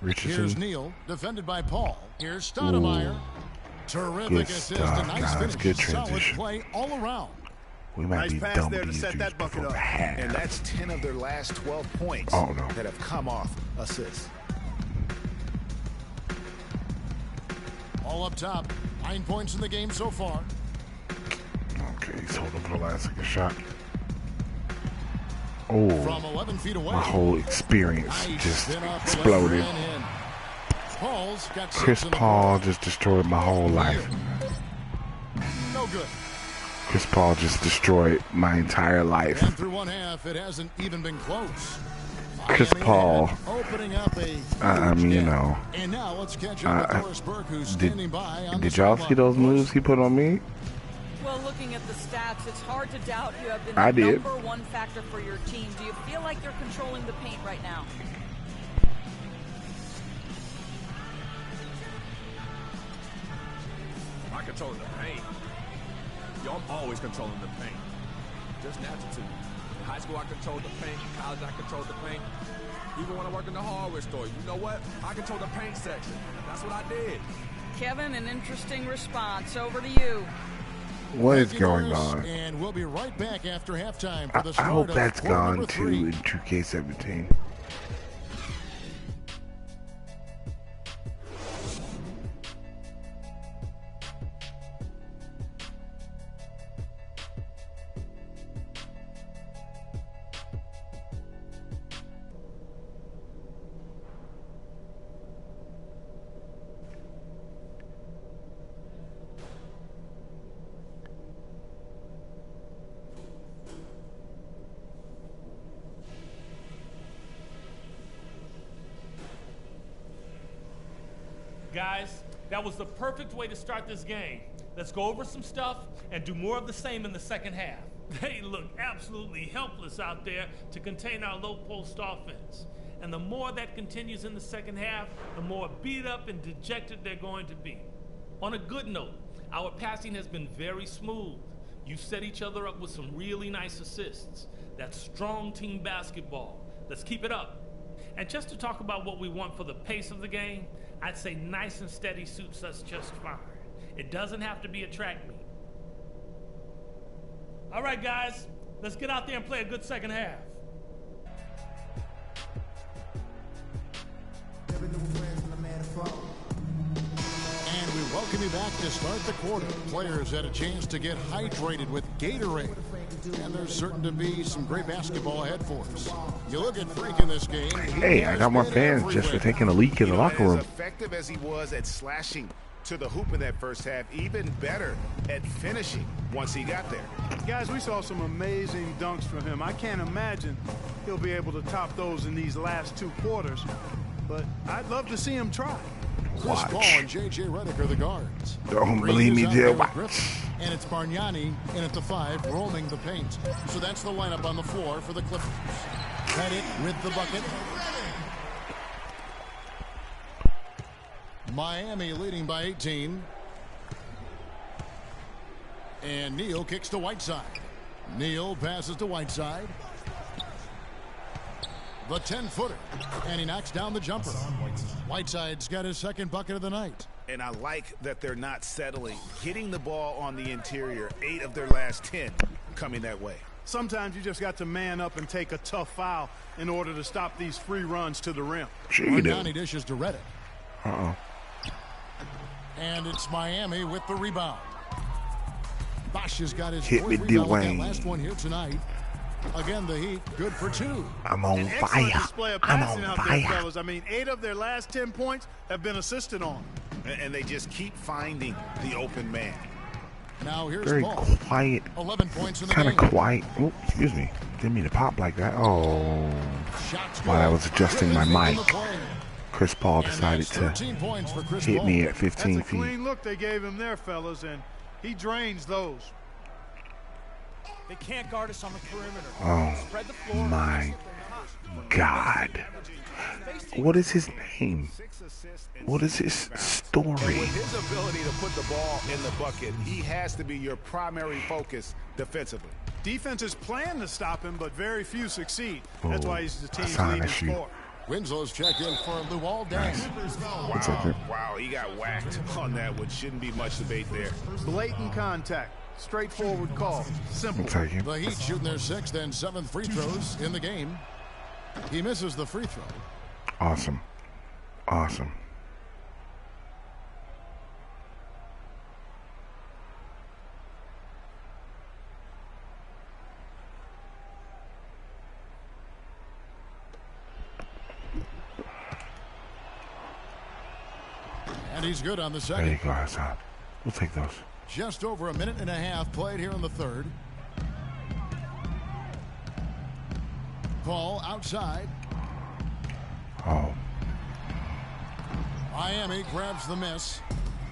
Here's Richardson. Neal, defended by Paul. Here's Stoudemire. Terrific Good assist. stuff, A nice guys. finish. Good Solid transition. play all around. We might Nice be pass dumb there to these set dudes that bucket before up. the half. And that's 10 of their last 12 points Oh, no. that have come off assists. All up top. 9 points in the game so far. Okay, he's holding for the last second shot. Oh, From 11 feet away. my whole experience Nice just spin off the exploded. left and in. Paul's got 6 Chris in the Paul ball. just destroyed my whole life. No good. Chris Paul just destroyed my entire life. And through one half, it hasn't even been close. Chris Miami Paul. ahead, opening up a I mean, you know. And now let's catch up with Doris Burke, who's standing by on the Did y'all see those sideline. moves he put on me? Well, looking at the stats, it's hard to doubt you have been I the did. number one factor for your team. Do you feel like you're controlling the paint right now? I control the paint. Yo, I'm always controlling the paint. Just natural to me. In high school, I controlled the paint. In college, I controlled the paint. Even when I worked in the hardware store, you know what? I controlled the paint section. That's what I did. Kevin, an interesting response. Over to you. What is going on? And we'll be right back after halftime for the I start hope of that's quarter gone number too 3. in 2K17. Guys, that was the perfect way to start this game. Let's go over some stuff and do more of the same in the second half. They look absolutely helpless out there to contain our low-post offense. And the more that continues in the second half, the more beat up and dejected they're going to be. On a good note, our passing has been very smooth. You set each other up with some really nice assists. That's strong team basketball. Let's keep it up. And just to talk about what we want for the pace of the game, I'd say nice and steady suits us just fine. It doesn't have to be a track meet. All right, guys, let's get out there and play a good second half. And we welcome you back to start the quarter. Players had a chance to get hydrated with Gatorade. And there's certain to be some great basketball ahead for us. You look at Freak in this game. Hey, I got more fans just for taking a leak in the locker room. As effective as he was at slashing to the hoop in that first half, even better at finishing once he got there. Guys, we saw some amazing dunks from him. I can't imagine he'll be able to top those in these last 2 quarters, but I'd love to see him try. Chris Paul and J.J. Redick are the guards. Don't believe me, Jill. And it's Bargnani in at the 5, roaming the paint. So that's the lineup on the floor for the Clippers. Redick with the bucket. Miami leading by 18. And Neal kicks to Whiteside. Neal passes to Whiteside. The 10-footer. And he knocks down the jumper. Whiteside's got his second bucket of the night. And I like that they're not settling. Getting the ball on the interior, 8 of their last 10 coming that way. Sometimes you just got to man up and take a tough foul in order to stop these free runs to the rim. Bargnani dishes to Redick. Uh-oh. And it's Miami with the rebound. Bosch has got his Hit fourth with rebound with that Dwayne. last one here tonight. Again, the Heat good for 2. I'm on Excellent fire. display of I'm passing on out there, fire. fellas. I mean, 8 of their last 10 points have been assisted on. And they just keep finding the open man. Now here's Very Paul. quiet. 11 points in the Kind of game. quiet. Oh, excuse me. Didn't mean to pop like that. Oh. Shots While I good. was adjusting my Griffin on mic, the play. Chris Paul And decided that's to 13 points for Chris hit Paul. me at 15 That's a feet. clean look they gave him there, fellas, and he drains those. They can't guard us on the perimeter. Oh, Spread the floor. my God. What is his name? What is his story? And with his ability to put the ball in the bucket, he has to be your primary focus defensively. Defenses plan to stop him, but very few succeed. That's Oh, why he's the team's that's an leading issue. scorer. Winslow's check in for Luol Deng. Nice. It's okay. Wow, he got whacked on that one. Shouldn't be much debate there. Blatant contact. Straightforward call. Simple. I'll take him. The Heat shooting their 6th and 7th free throws in the game. He misses the free throw. Awesome. Awesome. And he's good on the There second. you go, Hassan. We'll take those. Just over a minute and a half played here in the third. Paul outside. Oh. Miami grabs the miss.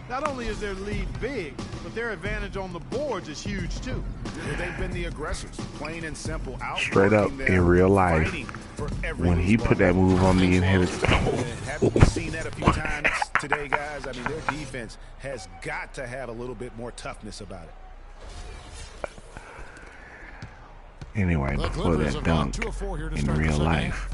Not only is their lead big, but their advantage on the boards is huge too. Well, they've been the aggressors, plain and simple. Straight up, in real life, when he put that move on me and hit it. Haven't we seen that a few times today, guys? I mean, their defense has got to have a little bit more toughness about it. Anyway, before that dunk, in real life,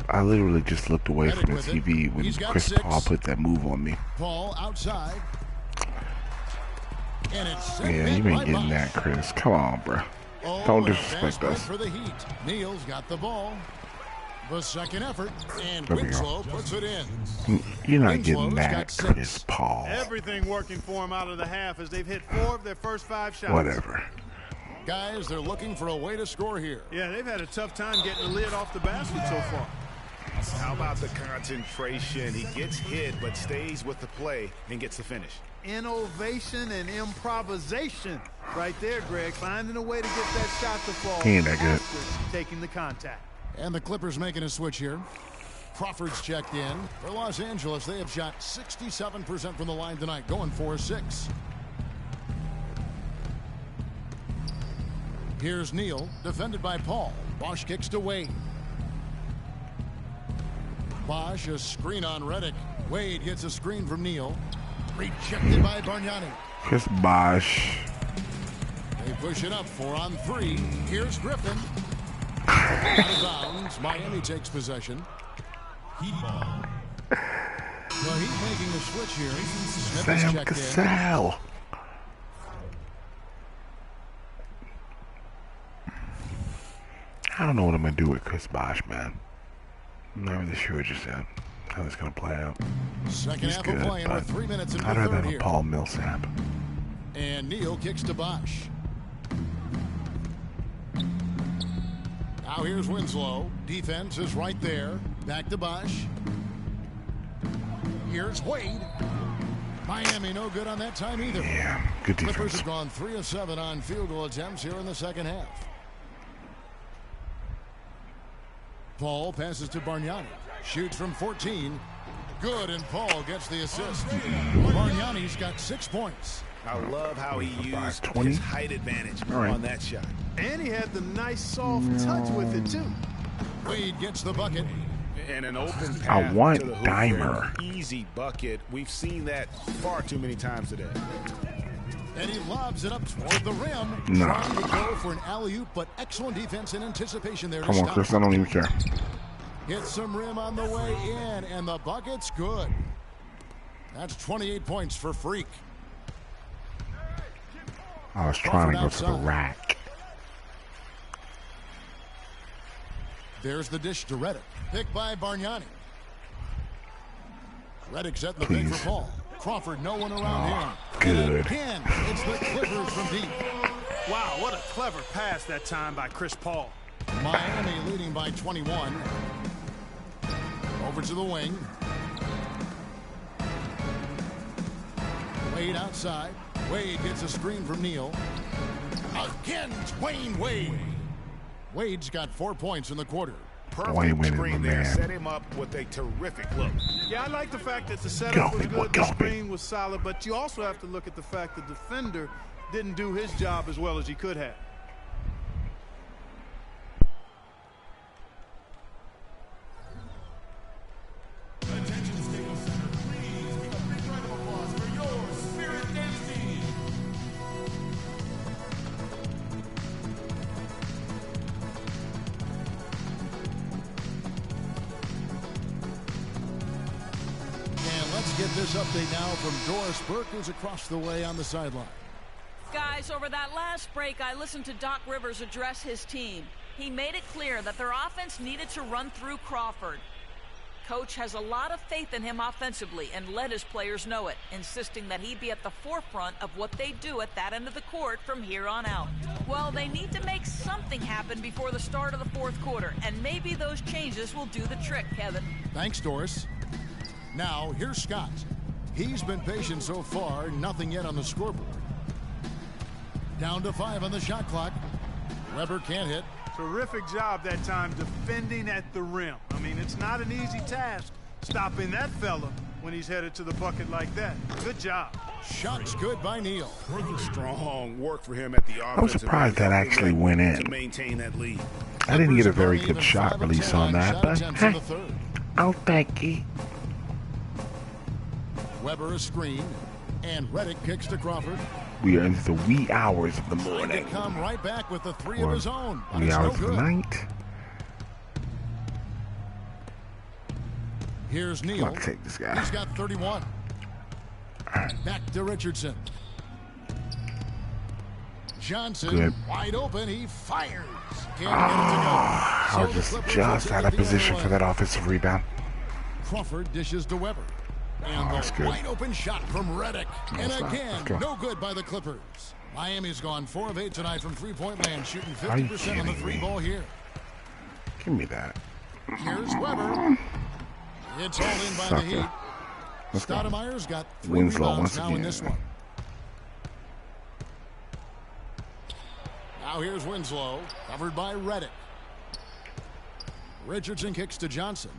I literally just looked away from the TV when Chris Paul put that move on me. Paul outside. And it's Yeah, you ain't getting that, Chris. Come on, bro. Don't disrespect us. For the Heat. Neal's got the ball. The second effort, and Winslow puts it in. You're not getting that, Chris Paul. Everything working for him out of the half as they've hit 4 of their first 5 shots. Whatever. Guys, they're looking for a way to score here. Yeah, they've had a tough time getting the lid off the basket so far. How about the concentration? He gets hit, but stays with the play and gets the finish. Innovation and improvisation right there, Greg. Finding a way to get that shot to fall. He ain't that good. After taking the contact. And the Clippers making a switch here. Crawford's checked in. For Los Angeles, they have shot 67% from the line tonight, going 4-6. Here's Neal, defended by Paul. Bosch kicks to Wade. Bosch, a screen on Redick. Wade gets a screen from Neal. Rejected by Bargnani. Chris Bosch. They push it up 4 on 3. Here's Griffin. Out of bounds. Miami takes possession. Heat ball. Well, he's making a switch here. Smith is checked Cassell. I don't know what I'm going to do with Chris Bosch, man. I'm not really sure just yet how it's going to play out. Second He's half good, of play, and we're 3 minutes into the I'd rather third have here. a Paul Millsap. And Neal kicks to Bosch. Now here's Winslow. Defense is right there. Back to Bosch. Here's Wade. Miami no good on that time either. Yeah, good defense. Clippers have gone 3 of 7 on field goal attempts here in the second half. Paul passes to Bargnani. Shoots from 14. Good, and Paul gets the assist. Bargnani's got 6 points. I love how he used 20? his height advantage on that shot. And he had the nice soft touch with it too. Wade gets the bucket. And an open path I want to the hoop. Dimer. Easy bucket. We've seen that far too many times today. And he lobs it up toward the rim. No. Trying to go for an alley-oop, but excellent defense and anticipation there. Come on, Chris. I don't even care. Hits some rim on the way in, and the bucket's good. That's 28 points for Freak. I was trying to go to the rack. There's the dish to Redick. Picked by Bargnani. Redick set the Please. pick for Paul. Crawford, no one around him. Good. And again, it's the Clippers from deep. Wow, what a clever pass that time by Chris Paul. Miami leading by 21. Over to the wing. Wade outside. Wade gets a screen from Neal. Again, Dwayne Wade. Wade's got 4 points in the quarter. Perfect screen there. Set him up with a terrific look. Yeah, I like the fact that the setup was good, the screen was solid, but you also have to look at the fact the defender didn't do his job as well as he could have. Attention, Staples Center, please give a big round of applause for your Spirit Dance team. And let's get this update now from Doris Burke, who's across the way on the sideline. Guys, over that last break, I listened to Doc Rivers address his team. He made it clear that their offense needed to run through Crawford. Coach has a lot of faith in him offensively and let his players know it, insisting that he be at the forefront of what they do at that end of the court from here on out. Well, they need to make something happen before the start of the fourth quarter, and maybe those changes will do the trick, Kevin. Thanks, Doris. Now, here's Scott. He's been patient so far, nothing yet on the scoreboard. Down to 5 on the shot clock. Weber can't hit. Terrific job that time defending at the rim. I mean, it's not an easy task stopping that fella when he's headed to the bucket like that. Good job. Shots good by Neal. Strong work for him at the offensive. I was surprised that actually went in. To maintain that lead. I didn't get a very good shot release on that, but hey, I'll take it. Weber a screen, and Redick kicks to Crawford. We are into the wee hours of the morning. Come right back with the three of his own. Wee hours of the night. Here's Neal. I'll take this guy. He's got 31. Back to Richardson. Johnson Good. wide open. He fires. Can't I get it was to go. just out of position for that offensive rebound. Crawford dishes to Weber. And that's the good. wide open shot from Redick. And That's fine. again, Let's go. no good by the Clippers. Miami's gone 4 of 8 tonight from three-point land, shooting Are you 50% on the kidding three me? ball here. Give me that. Here's Weber. It's all in by the Sucker. Heat. Let's go. Stoudemire's got 3 Winslow rebounds once now again. in this one. Now here's Winslow, covered by Redick. Richardson kicks to Johnson.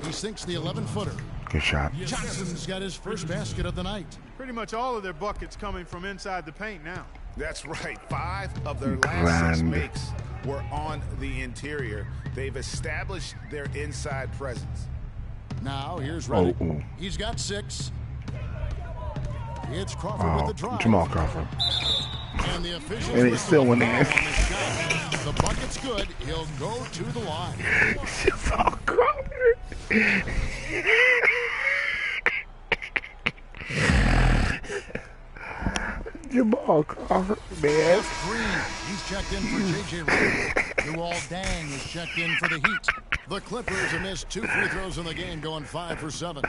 He sinks the 11-footer. Good shot. Johnson's got his first basket of the night. Pretty much all of their buckets coming from inside the paint now. That's right. 5 of their last 6 Grand. makes were on the interior. They've established their inside presence. Now here's Redick. Oh. He's got 6. It's Crawford with the drive. Jamal Crawford. And the officials And it still went in. The bucket's good. He'll go to the line. Jamal Crawford. Jamal Crawford, man. He's checked in for J.J. Redick. Luol Deng is checked in for the Heat. The Clippers have missed 2 free throws in the game, going 5 for 7.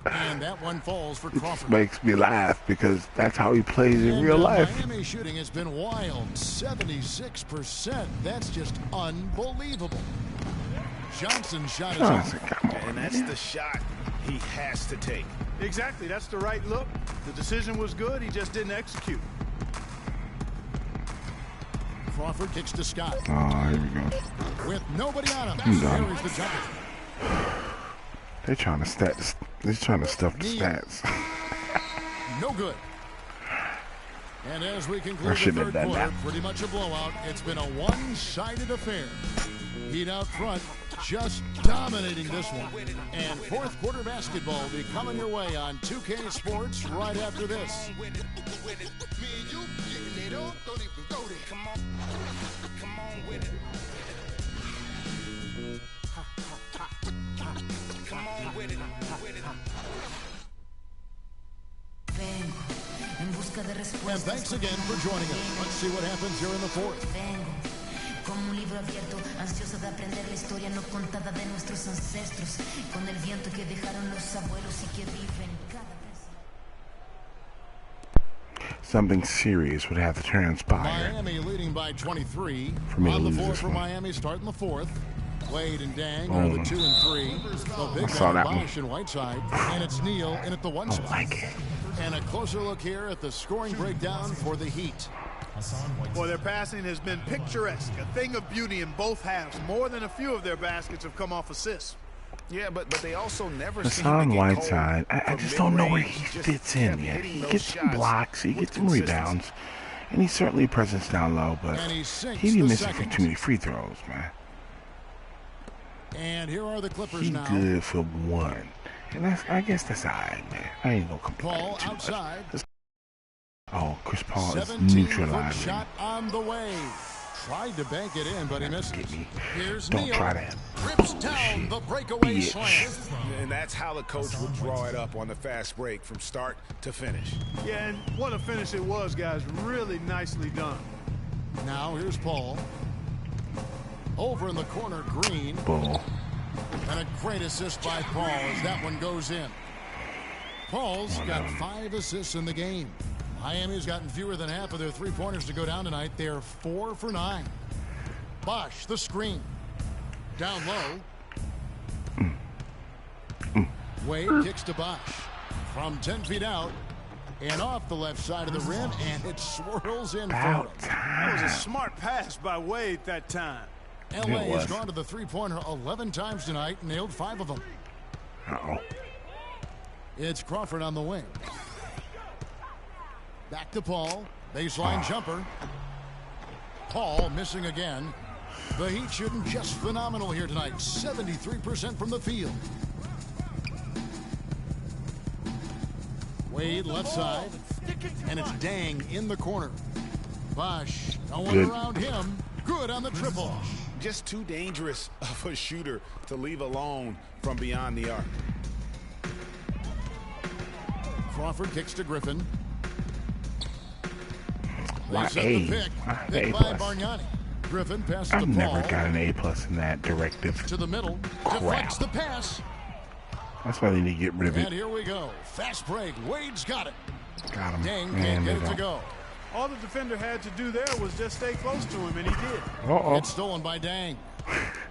And that one falls for Crawford. Makes me laugh because that's how he plays in And real life. Miami shooting has been wild. 76%. That's just unbelievable. Johnson's shot is Johnson, off. come on. And that's the shot he has to take. Exactly. That's the right look. The decision was good. He just didn't execute. Crawford kicks to Scott. Oh, here we go. With nobody on him. I'm done. Carries the jumper. They're trying to stats. They're trying to stuff the Neal. stats. No good. And as we I conclude the shouldn't have third done quarter, that. pretty much a blowout. It's been a one-sided affair. Heat out front, just dominating this one. And fourth quarter basketball will be coming your way on 2K Sports right after this. And thanks again for joining us. Let's see what happens here in the fourth. Como un libro abierto, ansioso de aprender la historia no contada de nuestros ancestros, con el viento que dejaron los abuelos y que viven cada Something serious would have to transpire. Miami leading by 23. For me to On the lose floor this for one. Miami starting the fourth. Wade and Dang are the 2 and 3. The big I saw man that one. Bosch and Whiteside. And it's Neal in at the 1 spot. like it. And a closer look here at the scoring breakdown for the Heat. Boy, their passing has been picturesque, a thing of beauty in both halves. More than a few of their baskets have come off assists. Yeah, but they also never Hassan Whiteside, I just don't know where he fits in yet. He gets some blocks, he gets some rebounds, and he's certainly a presence down low, but And he sinks he be the missing second. for too many free throws, man. And here are the Clippers He now. good for 1. And I guess that's all right, man. I ain't gonna complain Paul too much. outside. Oh, Chris Paul is 17-foot neutralizing. shot on the way. Tried to bank it in, but he misses. Here's Don't Neal. try that. Rips down the breakaway Bitch. slam. And that's how the coach would draw it up on the fast break from start to finish. Yeah, and what a finish it was, guys. Really nicely done. Now here's Paul. Over in the corner, Green. Bull. And a great assist by Paul as that one goes in. Paul's got 5 assists in the game. Miami's gotten fewer than half of their three-pointers to go down tonight. They're 4 for 9. Bosch, the screen. Down low. Wade kicks to Bosch. From 10 feet out. And off the left side of the rim. And it swirls in for him. That was a smart pass by Wade that time. LA has gone to the three-pointer 11 times tonight. Nailed 5 of them. Uh-oh. It's Crawford on the wing. Back to Paul. Baseline jumper. Paul missing again. The Heat shooting just phenomenal here tonight. 73% from the field. Wade left side. And it's Dang in the corner. Bosch, no one around him. Good on the triple. Just too dangerous of a shooter to leave alone from beyond the arc. Crawford kicks to Griffin. Why A? A by plus? Bargnani. Griffin passes I've to Paul. never got an A plus in that directive. To the middle. Crap. Deflects the pass. That's why they need to get rid of And it. here we go. Fast break. Wade's got it. Got him. Dang And can't they get it to don't. go. All the defender had to do there was just stay close to him, and he did. Uh-oh. It's stolen by Dang.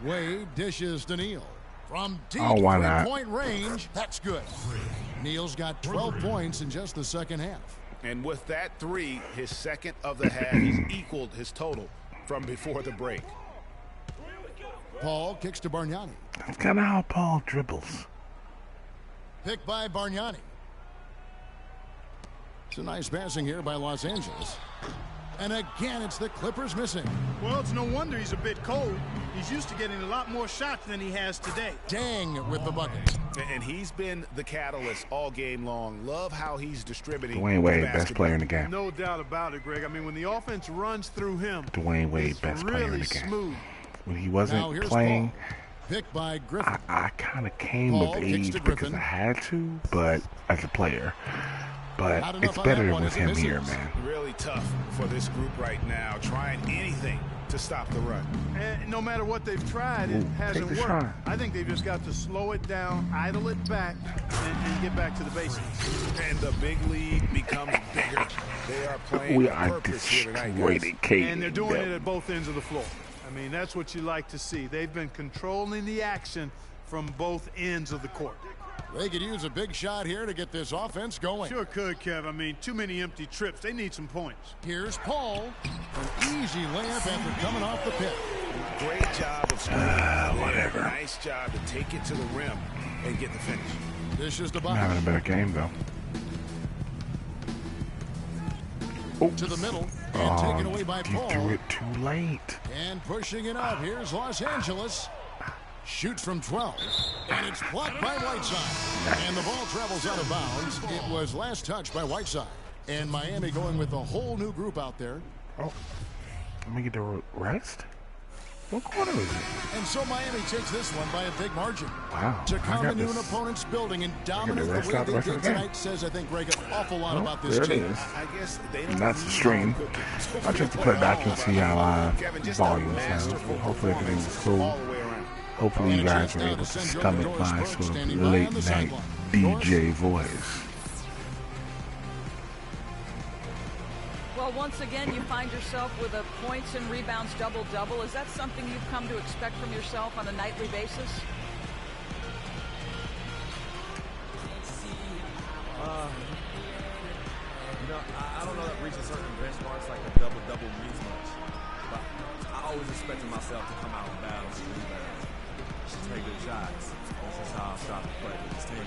Wade dishes to Neal. From deep why not? three-point range, that's good. Neal's got 12 points in just the second half. And with that three, his second of the half, he's equaled his total from before the break. Paul kicks to Bargnani. That's kind of how Paul dribbles. Picked by Bargnani. It's a nice passing here by Los Angeles. And again, it's the Clippers missing. Well, it's no wonder he's a bit cold. He's used to getting a lot more shots than he has today. Dang with the bucket. And he's been the catalyst all game long. Love how he's distributing. Dwayne Wade, basketball. best player in the game. No doubt about it, Greg. I mean, when the offense runs through him, Dwayne Wade, it's best really player in the game. smooth. When he Now wasn't here's playing, Paul. Picked by Griffin. I kind of came Paul of kicks to age because Griffin. I had to, but as a player. But Not enough it's on better that one with as it him here, misses. man. Really tough for this group right now, trying anything to stop the run. And no matter what they've tried, it Ooh, hasn't take the worked. shot. I think they've just got to slow it down, idle it back, and get back to the basics. And the big lead becomes bigger. They are playing We with are purpose here tonight, destroying guys. And they're doing them. it at both ends of the floor. I mean, that's what you like to see. They've been controlling the action from both ends of the court. They could use a big shot here to get this offense going. Sure could, Kev. I mean, too many empty trips. They need some points. Here's Paul. An easy layup after coming off the pick. Great job of screening. Whatever. Nice job to take it to the rim and get the finish. This is the I'm having a box. better game, though. Oops. To the middle. And taken away by you Paul. threw it too late. And pushing it up. Here's Los Angeles. Shoots from 12. And it's blocked by Whiteside. And the ball travels out of bounds. It was last touched by Whiteside. And Miami going with a whole new group out there. Oh, let me get the rest. What quarter is it? And so Miami takes this one by a big margin. Wow. To I come got into an this. opponent's building and the dominate the rest way out the they rest of did the game. tonight says, I think, Greg, an awful lot about this There it team. is. I guess they don't And that's the need stream. no cooking. I just to put it back and see how Kevin, just a volume masterful sounds. Hopefully everything's performance cool. all the way around. Hopefully And you a guys chance were now able to to send stomach Doris my Burke sort standing of by late on the night sideline. DJ voice. Well, once again, you find yourself with a points and rebounds double-double. Is that something you've come to expect from yourself on a nightly basis? I don't know that reaching certain benchmarks like a double-double means much. But I always expected myself to come out and battle and rebound. Take good shots. This is how I start to play with this team.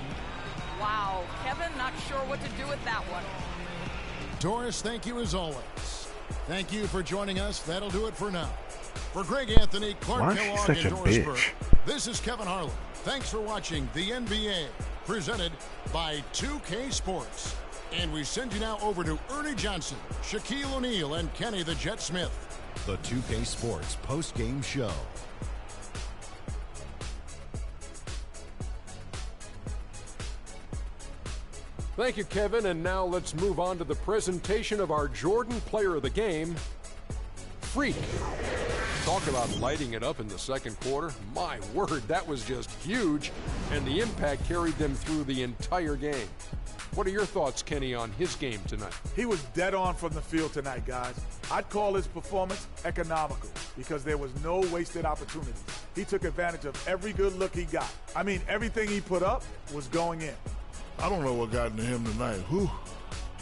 Wow, Kevin, not sure what to do with that one. Doris, thank you as always. Thank you for joining us. That'll do it for now. For Greg Anthony, Clark Why is she Kellogg, such and a Doris bitch? Burke, this is Kevin Harlan. Thanks for watching the NBA, presented by 2K Sports. And we send you now over to Ernie Johnson, Shaquille O'Neal, and Kenny the Jet Smith. The 2K Sports post-game show. Thank you, Kevin. And now let's move on to the presentation of our Jordan Player of the Game, Freak. Talk about lighting it up in the second quarter. My word, that was just huge. And the impact carried them through the entire game. What are your thoughts, Kenny, on his game tonight? He was dead on from the field tonight, guys. I'd call his performance economical because there was no wasted opportunities. He took advantage of every good look he got. I mean, everything he put up was going in. I don't know what got into him tonight. Whew.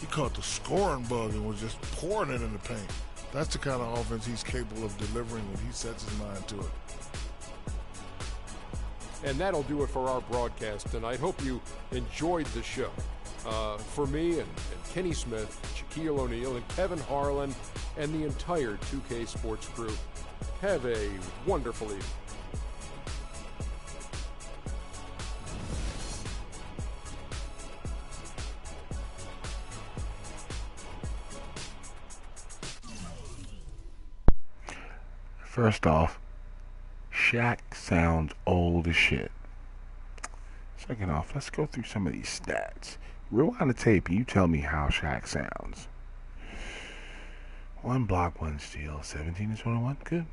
He caught the scoring bug and was just pouring it in the paint. That's the kind of offense he's capable of delivering when he sets his mind to it. And that'll do it for our broadcast tonight. Hope you enjoyed the show. For me and Kenny Smith, Shaquille O'Neal, and Kevin Harlan, and the entire 2K Sports crew, have a wonderful evening. First off, Shaq sounds old as shit. Second off, let's go through some of these stats. Rewind the tape and you tell me how Shaq sounds. 1 block, 1 steal, 17 to 21, good.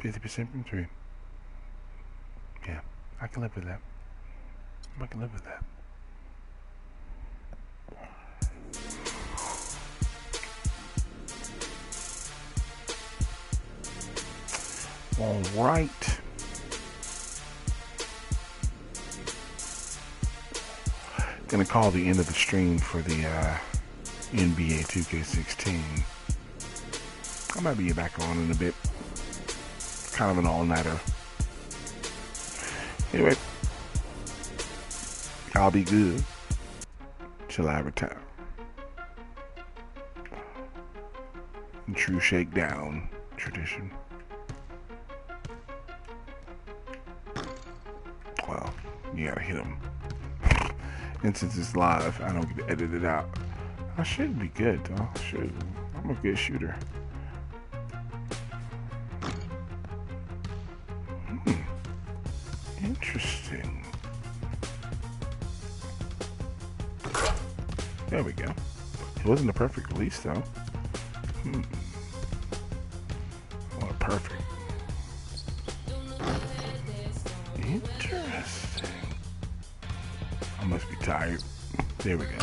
50% from 3. Yeah, I can live with that. I can live with that. All right. Gonna call the end of the stream for the NBA 2K16. I might be back on in a bit. Kind of an all-nighter. Anyway, I'll be good till I retire. In true shakedown tradition. Well, you gotta hit them. And since it's live, I don't get to edit it out. I should be good, though. I should. I'm a good shooter. Interesting. There we go. It wasn't a perfect release, though. What a perfect. Interesting. I must be tired. There we go.